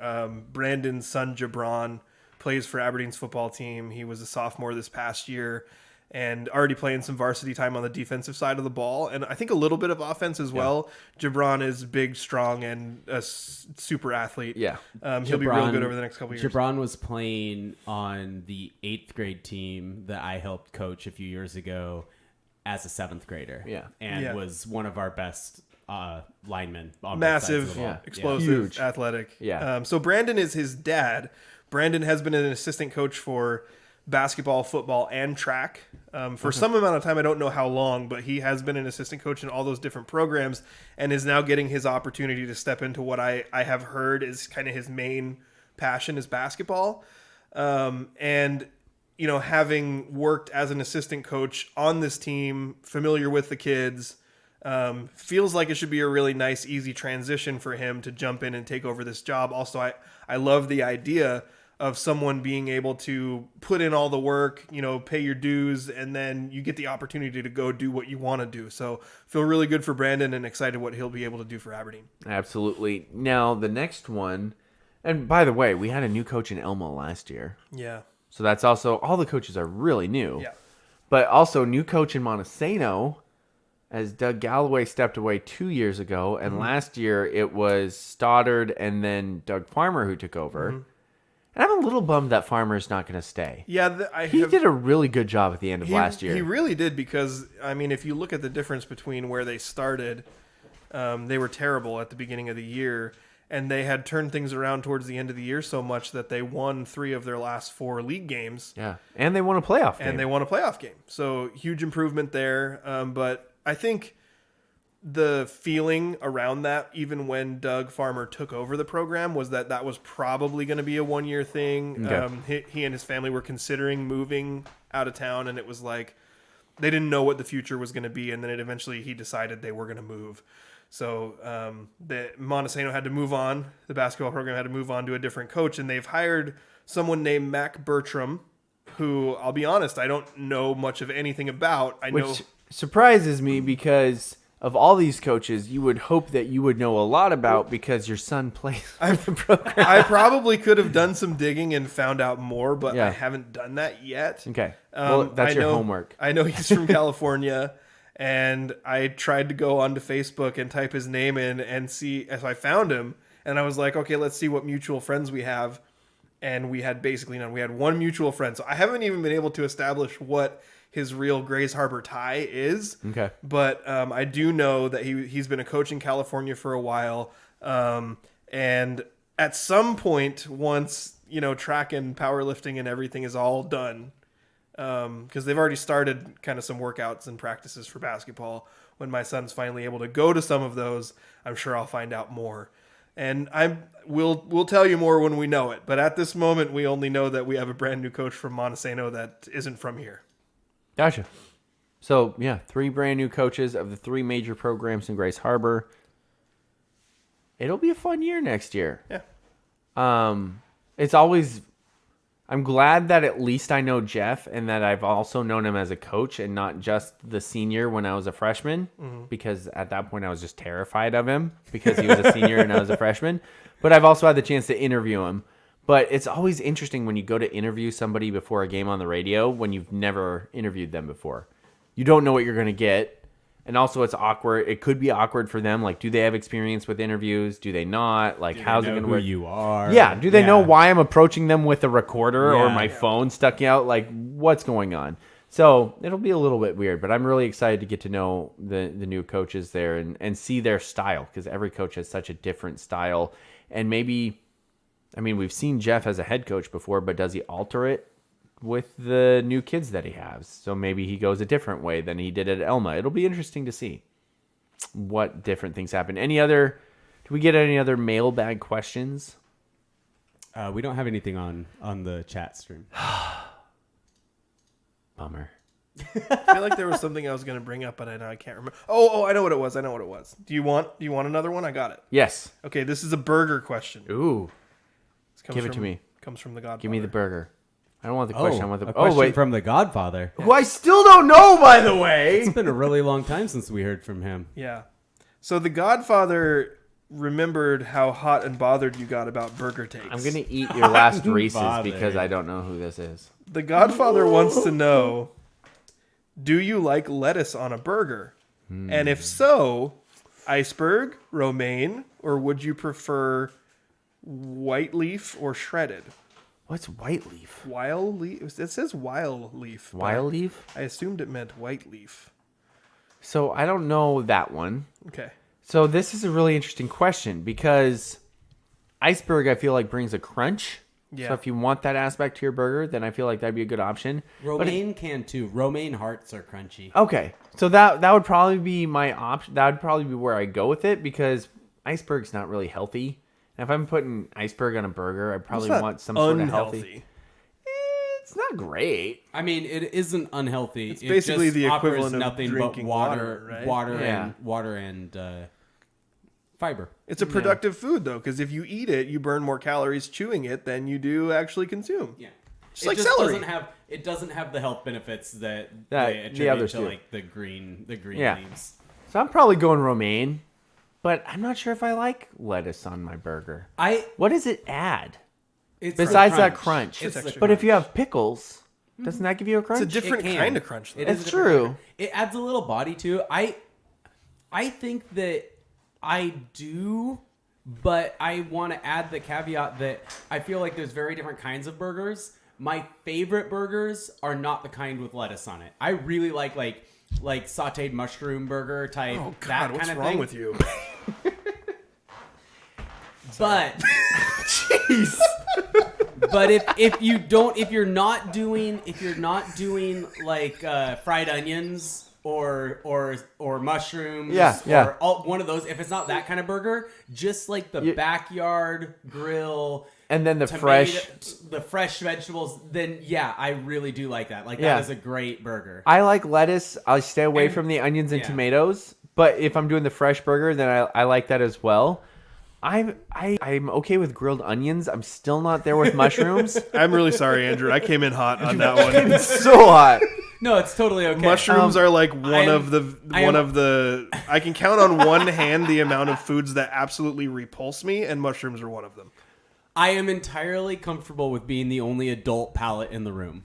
Brandon's son Gibran plays for Aberdeen's football team. He was a sophomore this past year and already playing some varsity time on the defensive side of the ball. And I think a little bit of offense as well. Gibran is big, strong, and a super athlete. Yeah. He'll be real good over the next couple of years. Gibran was playing on the 8th grade team that I helped coach a few years ago as a 7th grader. Yeah. And Yeah. was one of our best linemen on both sides of Massive, the ball. explosive, Huge. athletic. Yeah. So Brandon is his dad. Brandon has been an assistant coach for basketball, football, and track for some amount of time. I don't know how long, but he has been an assistant coach in all those different programs and is now getting his opportunity to step into what I have heard is kind of his main passion is basketball. And, you know, having worked as an assistant coach on this team, familiar with the kids, feels like it should be a really nice, easy transition for him to jump in and take over this job. Also, I love the idea of someone being able to put in all the work, you know, pay your dues, and then you get the opportunity to go do what you want to do. So feel really good for Brandon and excited what he'll be able to do for Aberdeen. Absolutely. Now, the next one, and by the way, we had a new coach in Elmo last year. Yeah. So that's also, all the coaches are really new. Yeah. But also new coach in Montesano, as Doug Galloway stepped away 2 years ago, and last year it was Stoddard and then Doug Farmer who took over. And I'm a little bummed that Farmer's not going to stay. Yeah, He did a really good job at the end of last year. He really did because, I mean, if you look at the difference between where they started, they were terrible at the beginning of the year, and they had turned things around towards the end of the year so much that they won 3 of their last 4 league games. Yeah, and they won a playoff game. And they won a playoff game. So huge improvement there. But I think the feeling around that, even when Doug Farmer took over the program, was that was probably going to be a 1-year thing. Okay. He and his family were considering moving out of town, and it was like they didn't know what the future was going to be. And then he decided they were going to move. So the Montesano had to move on. The basketball program had to move on to a different coach, and they've hired someone named Mac Bertram, who, I'll be honest, I don't know much of anything about. Which surprises me because of all these coaches, you would hope that you would know a lot about because your son plays for the program. I probably could have done some digging and found out more, but Yeah. I haven't done that yet. Okay. Well, that's your homework. I know he's from California, and I tried to go onto Facebook and type his name in and see as I found him, and I was like, okay, let's see what mutual friends we have. And we had basically none. We had one mutual friend. So I haven't even been able to establish what his real Grays Harbor tie is. Okay. But I do know that he's been a coach in California for a while. And at some point, once, track and powerlifting and everything is all done, because they've already started kind of some workouts and practices for basketball. When my son's finally able to go to some of those, I'm sure I'll find out more. And we'll tell you more when we know it. But at this moment, we only know that we have a brand new coach from Montesano that isn't from here. Gotcha. So, yeah, 3 brand new coaches of the 3 major programs in Grays Harbor. It'll be a fun year next year. Yeah. It's always... I'm glad that at least I know Jeff and that I've also known him as a coach and not just the senior when I was a freshman, because at that point I was just terrified of him because he was a senior and I was a freshman. But I've also had the chance to interview him. But it's always interesting when you go to interview somebody before a game on the radio when you've never interviewed them before. You don't know what you're going to get. And also it's awkward. It could be awkward for them. Like, do they have experience with interviews? Do they not? Like, how's it going to work? Who you are? Yeah. Do they know why I'm approaching them with a recorder or my phone stuck out? Like, what's going on? So it'll be a little bit weird, but I'm really excited to get to know the new coaches there and see their style, because every coach has such a different style. And maybe, we've seen Jeff as a head coach before, but does he alter it with the new kids that he has? So maybe he goes a different way than he did at Elma. It'll be interesting to see what different things happen. Do we get any other mailbag questions? We don't have anything on the chat stream. Bummer. I feel like there was something I was going to bring up, but I can't remember. Oh, I know what it was. Do you want another one? I got it. Yes. Okay, this is a burger question. Ooh. Give it to me. Comes from the Godfather. Give me the burger. I don't want the question. I want the... a question from the Godfather. Who I still don't know, by the way. It's been a really long time since we heard from him. Yeah. So the Godfather remembered how hot and bothered you got about burger takes. I'm going to eat your last Reese's Bothered. because I don't know who this is. The Godfather wants to know, do you like lettuce on a burger? And if so, iceberg, romaine, or would you prefer white leaf or shredded? What's white leaf? Wild leaf? It says wild leaf. but Wild leaf? I assumed it meant white leaf. So I don't know that one. Okay. So this is a really interesting question because iceberg, I feel like, brings a crunch. Yeah. So if you want that aspect to your burger, then I feel like that'd be a good option. Romaine can too. Romaine hearts are crunchy. Okay. So that would probably be my option. That would probably be where I go with it because iceberg's not really healthy. And if I'm putting iceberg on a burger, I probably want some sort of healthy. It's not great. It isn't unhealthy. It's basically the equivalent of nothing drinking but water, right? water and fiber. It's a productive food, though, because if you eat it, you burn more calories chewing it than you do actually consume. Yeah. Just like celery. It doesn't have the health benefits that That they the attribute others to do. like the green Yeah. leaves. So I'm probably going romaine, but I'm not sure if I like lettuce on my burger. What does it add? It's Besides that crunch. It's extra the But if you crunch. have pickles, doesn't that give you a crunch? It's a different It can. kind of crunch, though. It is It's a different true. kind. It adds a little body to it. I think that I do, but I want to add the caveat that I feel like there's very different kinds of burgers. My favorite burgers are not the kind with lettuce on it. I really like sautéed mushroom burger type. Oh, that God, kind what's of wrong thing. with you? But jeez. But if you're not doing like fried onions or mushrooms Yeah. or one of those, if it's not that kind of burger, just like the backyard grill And then the fresh vegetables, then yeah, I really do like that. Like Yeah. that is a great burger. I like lettuce. I stay away And- from the onions and yeah. tomatoes. But if I'm doing the fresh burger, then I like that as well. I'm okay with grilled onions. I'm still not there with mushrooms. I'm really sorry, Andrew. I came in hot on that one. It's so hot. No, it's totally okay. Mushrooms are like I can count on one hand the amount of foods that absolutely repulse me, and mushrooms are one of them. I am entirely comfortable with being the only adult palate in the room.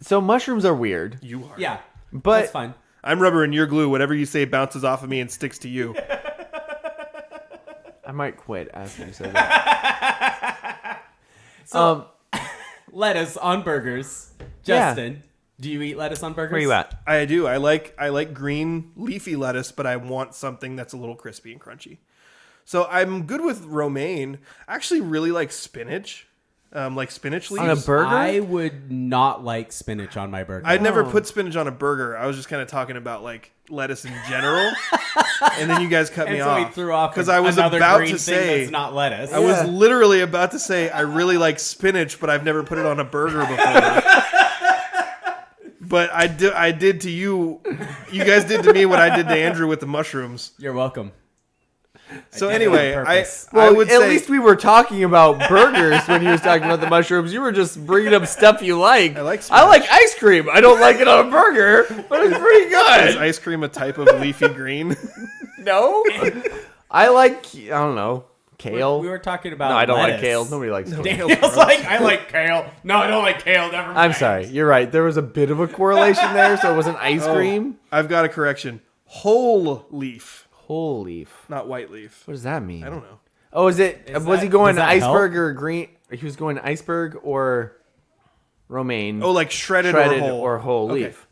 So mushrooms are weird. You are. Yeah, But- that's fine. I'm rubber and you're glue. Whatever you say bounces off of me and sticks to you. I might quit after you say that. So, lettuce on burgers. Justin, do you eat lettuce on burgers? Where you at? I do. I like green leafy lettuce, but I want something that's a little crispy and crunchy. So I'm good with romaine. I actually really like spinach. Like spinach leaves. On a burger? I would not like spinach on my burger. I'd never put spinach on a burger. I was just kind of talking about like lettuce in general. And then you guys cut me and so off. he threw off because I was another about green to thing say that's not lettuce. I was literally about to say I really like spinach, but I've never put it on a burger before. But I did to you. You guys did to me what I did to Andrew with the mushrooms. You're welcome. So did it on anyway, purpose. I would at say least we were talking about burgers when he was talking about the mushrooms. You were just bringing up stuff you like. I like I like ice cream. I don't like it on a burger, but it's pretty is good. ice cream a type of leafy green? No, I like. I don't know, kale. We were talking about No, I don't like lettuce. kale. Nobody likes kale. Daniel's like, I like kale. No, I don't like kale. Never mind. I'm sorry. You're right. There was a bit of a correlation there, so it wasn't ice cream. I've got a correction. Whole leaf, Whole leaf. not white leaf. What does that mean? I don't know. Oh, was it? Was he going does that iceberg help? or green? He was going iceberg or romaine. Oh, like shredded or whole Okay. leaf.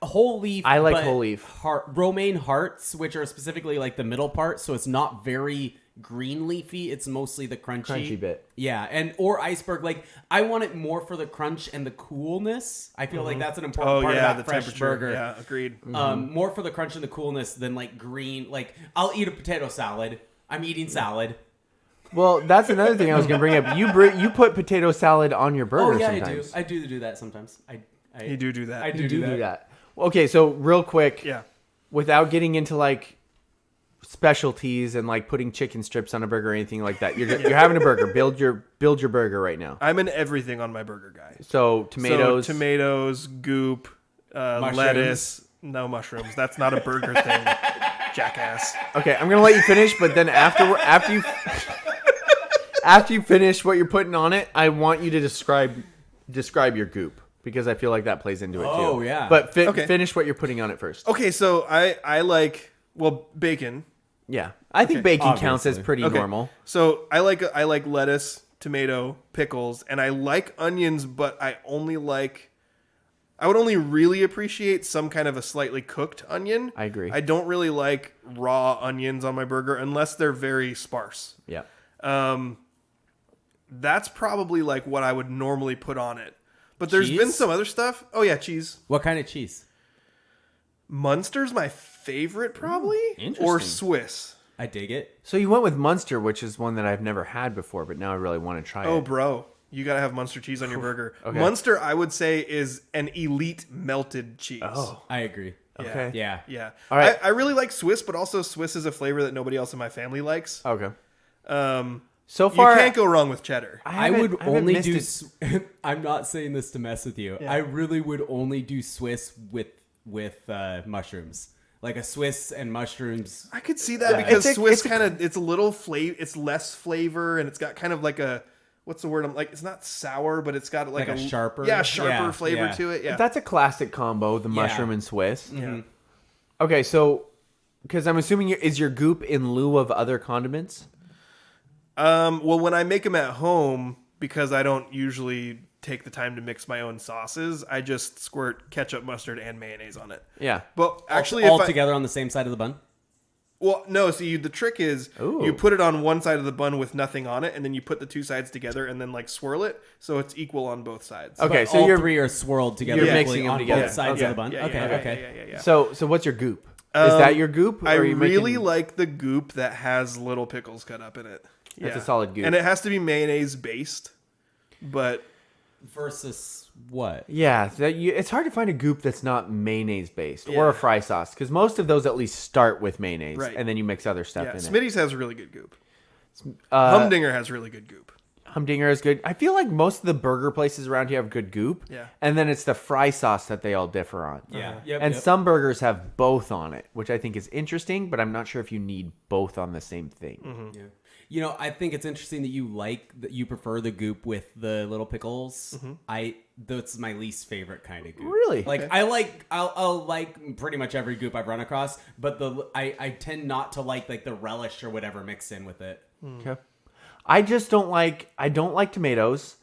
Whole leaf. I like but whole leaf. Romaine hearts, which are specifically like the middle part, so it's not very green leafy. It's mostly the Crunchy bit. Yeah, and or iceberg. Like I want it more for the crunch and the coolness. I feel like that's an important Oh part yeah, of the that fresh temperature. burger. Yeah, agreed. More for the crunch and the coolness than like green. Like I'll eat a potato salad. I'm eating salad. Well, that's another thing I was going to bring up. You put potato salad on your burger Oh yeah, sometimes. I do that sometimes. You do that. I You do do that. Okay, so real quick, Yeah. without getting into like specialties and like putting chicken strips on a burger or anything like that, you're having a burger. Build your burger right now. I'm an everything on my burger guy. So tomatoes. So, tomatoes, goop, lettuce. No mushrooms. That's not a burger thing, jackass. Okay, I'm gonna let you finish, but then after you finish what you're putting on it, I want you to describe your goop because I feel like that plays into it too. Oh, yeah. But Okay. finish what you're putting on it first. Okay, so I like bacon. Yeah, I think bacon counts as Obviously. pretty Okay. normal. So I like lettuce, tomato, pickles, and I like onions, but I would only really appreciate some kind of a slightly cooked onion. I agree. I don't really like raw onions on my burger unless they're very sparse. Yeah. That's probably like what I would normally put on it. But there's been Cheese? some other stuff. Oh yeah, cheese. What kind of cheese? Munster's my favorite probably, interesting. or Swiss. I dig it. So you went with Munster, which is one that I've never had before, but now I really want to try Oh, it. bro, you gotta have Munster cheese on your burger. Okay. Munster, I would say, is an elite melted cheese. Oh, I agree. okay. Yeah. Yeah. All right. I really like Swiss, but also Swiss is a flavor that nobody else in my family likes. Okay. So So far, you can't go wrong with cheddar. I would only do. missed I'm not saying this to mess with you. I really would only do Swiss with mushrooms, like a Swiss and mushrooms. I could see that because It's a- Swiss it's a- kind of it's a little flavor, it's less flavor, and it's got kind of like a what's the word? I'm like, it's not sour, but it's got like Like a sharper? sharper Yeah, flavor yeah. to it. Yeah. That's a classic combo, the mushroom and Swiss. Yeah. Okay, so because I'm assuming is your goop in lieu of other condiments? Well, when I make them at home, because I don't usually take the time to mix my own sauces, I just squirt ketchup, mustard, and mayonnaise on it. Yeah. But actually, all if I, together on the same side of the bun. well, no. See, the trick is Ooh. you put it on one side of the bun with nothing on it, and then you put the two sides together, and then like swirl it so it's equal on both sides. Okay, But so all you're three are swirled together. you're equally mixing them on together. both sides Okay. of the bun. Yeah, okay, yeah, okay. yeah. So what's your goop? Is that your goop? I or are you really making- like the goop that has little pickles cut up in it. That's a solid goop. and it has to be mayonnaise based. But Versus what? Yeah, it's hard to find a goop that's not mayonnaise based or Yeah. a fry sauce because most of those at least start with mayonnaise Right. and then you mix other stuff yeah, in it. Smitty's has really good goop. Uh, Humdinger has really good goop. Humdinger is good. I feel like most of the burger places around here have good goop. Yeah. And then it's the fry sauce that they all differ on. Yeah. And some burgers have both on it, which I think is interesting, but I'm not sure if you need both on the same thing. Yeah. You know, I think it's interesting that you prefer the goop with the little pickles. That's my least favorite kind of goop. Really? Like I'll like pretty much every goop I've run across, but I tend not to like the relish or whatever mixed in with it. Okay. I don't like tomatoes.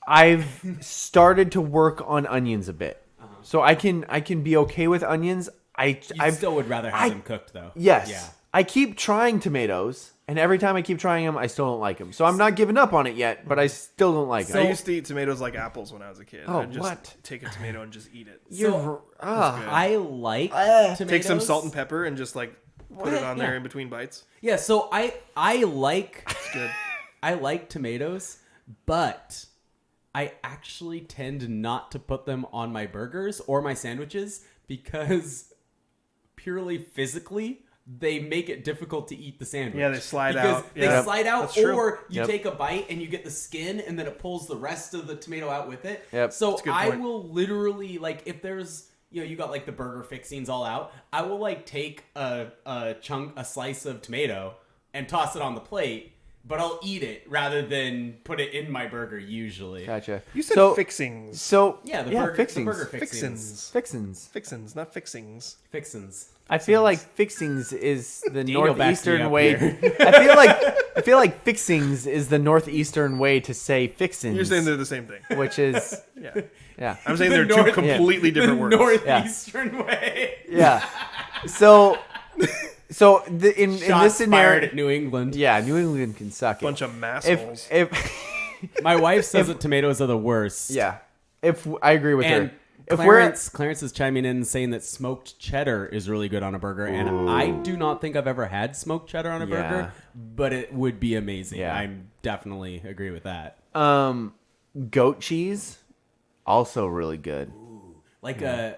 I've started to work on onions a bit. So I can be okay with onions. I still would rather have them cooked though. Yes. Yeah. I keep trying tomatoes, and every time I keep trying them, I still don't like them. So I'm not giving up on it yet, but I still don't like I them. used to eat tomatoes like apples when I was a kid. Oh, I'd just what? take a tomato and just eat it. I like tomatoes. Take some salt and pepper and just like put it on there Yeah. in between bites. Yeah, so I like It's good. I like tomatoes, but I actually tend not to put them on my burgers or my sandwiches because purely physically they make it difficult to eat the sandwich. Yeah, they slide because out. They Yeah. slide out, That's true. or you Yep. take a bite and you get the skin, and then it pulls the rest of the tomato out with it. Yep. So That's a good I point. will literally if there's you got like the burger fixings all out, I will take a slice of tomato and toss it on the plate. But I'll eat it rather than put it in my burger usually. Gotcha. You said so, fixings. So Yeah, the burger Fixins. Fixins. Fixins, not fixings. Fixins. I feel like fixings is the Daniel backs me northeastern up way. here. I feel like fixings is the northeastern way to say fixins. You're saying they're the same thing. which is Yeah. I'm saying they're two north- completely different words. Northeastern way. yeah. So in this Shots fired scenario, at New England. yeah, New England can suck it. Bunch of massholes. if My wife says that tomatoes are the worst. yeah, if I agree with And her. If Clarence is chiming in and saying that smoked cheddar is really good on a burger, and I do not think I've ever had smoked cheddar on a Yeah. burger, but it would be amazing. Yeah. I definitely agree with that. goat cheese, also really good. Like a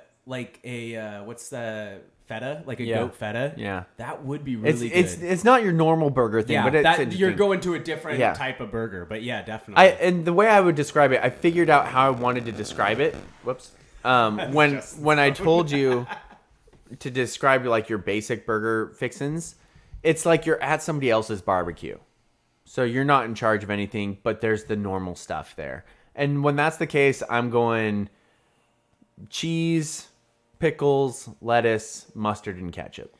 what's the feta? Like a Yeah. goat feta? Yeah. That would be really good. It's not your normal burger thing, yeah, but it's that interesting. you're going to a different Yeah. type of burger, but yeah, definitely. And the way I would describe it, I figured out how I wanted to describe it. Whoops. When I told you to describe like your basic burger fixins, it's like you're at somebody else's barbecue. So you're not in charge of anything, but there's the normal stuff there. And when that's the case, I'm going cheese, pickles, lettuce, mustard, and ketchup.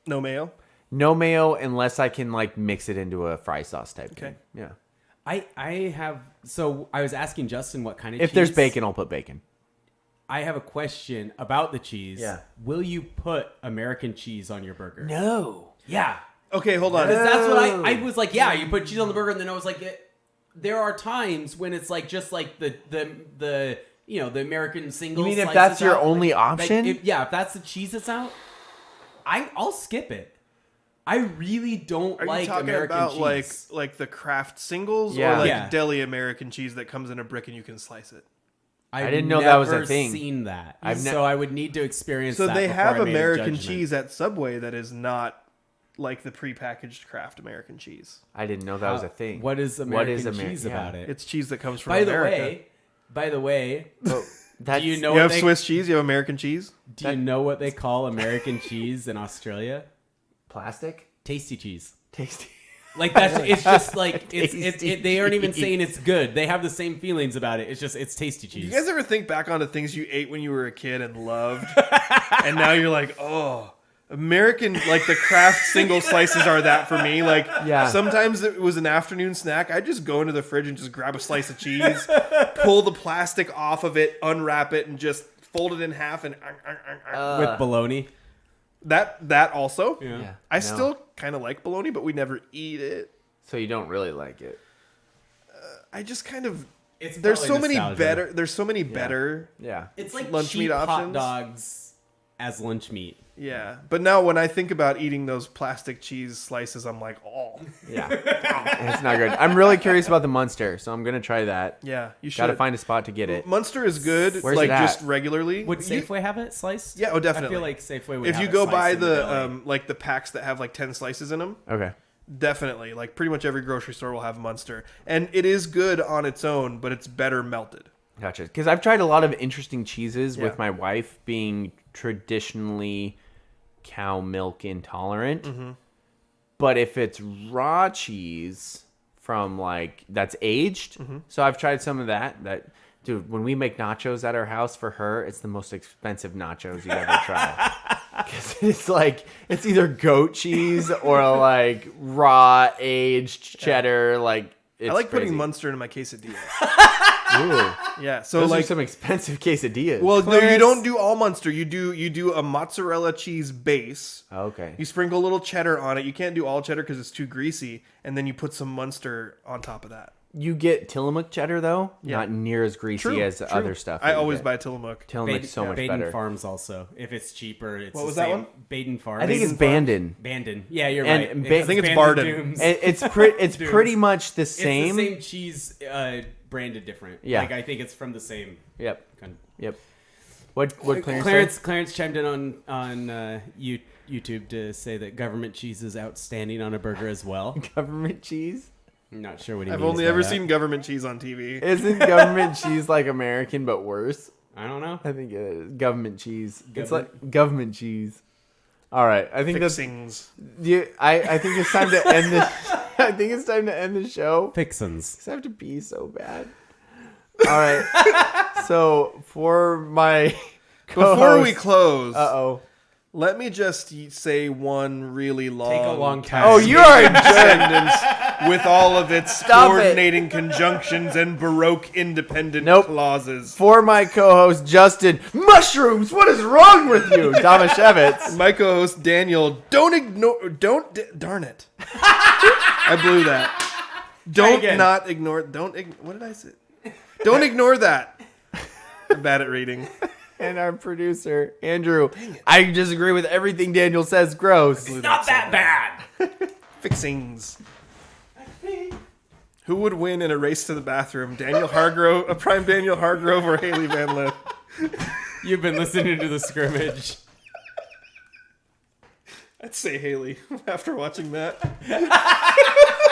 No mayo? No mayo unless I can like mix it into a fry sauce type thing. Yeah. I was asking Justin what kind of If cheese. there's bacon, I'll put bacon. I have a question about the cheese. Yeah. Will you put American cheese on your burger? No. Yeah. Okay, hold on. Because that's what I was like, yeah, you put cheese on the burger, and then I was like, there are times when it's like just like the the American single. You mean if slices that's your out, only like, option? if that's the cheese that's out, I'll skip it. I really don't Are you like talking American about cheese. like the Kraft singles Yeah. or like Yeah. deli American cheese that comes in a brick and you can slice it? I've didn't know that was a never thing. Seen that, I've ne- so I would need to experience. So that they before have I made a American judgment. cheese at Subway that is not like the prepackaged Kraft American cheese. I didn't know that was a thing. What is American Amer- cheese yeah. about it? It's cheese that comes from By America. the way, That's, do you know You what have they, Swiss cheese, you have American cheese? do you know what they call American cheese in Australia? plastic? Tasty cheese. Tasty. Like it's just like Tasty they aren't even saying it's good. They have the same feelings about it. It's tasty cheese. You guys ever think back on the things you ate when you were a kid and loved? And now you're like, oh, American, like the Kraft single slices are that for me. Like, Yeah. sometimes it was an afternoon snack. I'd just go into the fridge and just grab a slice of cheese, pull the plastic off of it, unwrap it, and just fold it in half and with bologna. that also. Yeah. I no. still kind of like bologna, but we never eat it. So you don't really like it. I just kind of It's there's probably so many nostalgia. better. There's so many better. Yeah. It's like lunch cheap meat hot options. dogs as lunch meat. Yeah, but now when I think about eating those plastic cheese slices, I'm like, oh, Yeah. It's not good. I'm really curious about the Munster, so I'm going to try that. yeah, you should. Got to find a spot to get it. Munster is good, Where's like it at? just regularly. Would You- Safeway have it sliced? Yeah, oh, definitely. I feel like Safeway would if have you it go sliced buy in the deli. like the packs that have like 10 slices in them, Okay. Definitely. Like pretty much every grocery store will have Munster. And it is good on its own, but it's better melted. Gotcha. Because I've tried a lot of interesting cheeses Yeah. with my wife being traditionally cow milk intolerant. Mm-hmm. But if it's raw cheese from like that's aged, Mm-hmm. so I've tried some of that. Dude, when we make nachos at our house for her, it's the most expensive nachos you'd ever try. Because it's like, it's either goat cheese or like raw aged cheddar. Like, it's I like crazy. putting Munster into my quesadillas. Ooh. Yeah, so Those like are some expensive quesadillas. well, no, you Clarence. don't do all Munster. You do a mozzarella cheese base. Okay. You sprinkle a little cheddar on it. You can't do all cheddar because it's too greasy, and then you put some Munster on top of that. You get Tillamook cheddar though, Yeah. not near as greasy as other stuff. I that you always get. buy Tillamook. Tillamook's so much Baden better. Farms also. If it's cheaper, it's What was the that same. one? Baden Farms. I think it's Bandon. Bandon. Yeah, you're And right. Ba- I think it's Bandon Barden. Dooms. It's Dudes. pretty much the It's same. the same cheese, branded different. Yeah. Like I think it's from the same. Yep. Kind Yep. What Clarence say? Clarence chimed in on YouTube to say that government cheese is outstanding on a burger as well. Government cheese? I'm not sure what he I've means only by ever that. seen government cheese on TV. Isn't government cheese like American but worse? I don't know. I think it is. Government cheese. It's Government- like government cheese. All right. I think Fixings. I think it's time to end this. I think it's time to end the show. Fixins. Because I have to pee so bad. All right. So for my Before we co-host- close, Uh-oh. let me just say one really long, Take a long time. Oh, you are a jerk. sentence with all of its Stop it. coordinating conjunctions and Baroque independent Nope. clauses. For my co-host Justin, mushrooms. What is wrong with you, Domashevitz? My co-host Daniel, darn it. I blew that. Don't again. not ignore, what did I say? Don't ignore that. I'm bad at reading. And our producer Andrew. I disagree with everything Daniel says. Gross. Not that bad. Fixings. Who would win in a race to the bathroom? A prime Daniel Hargrove or Haley Van Lith? You've been listening to the scrimmage. I'd say Haley after watching that.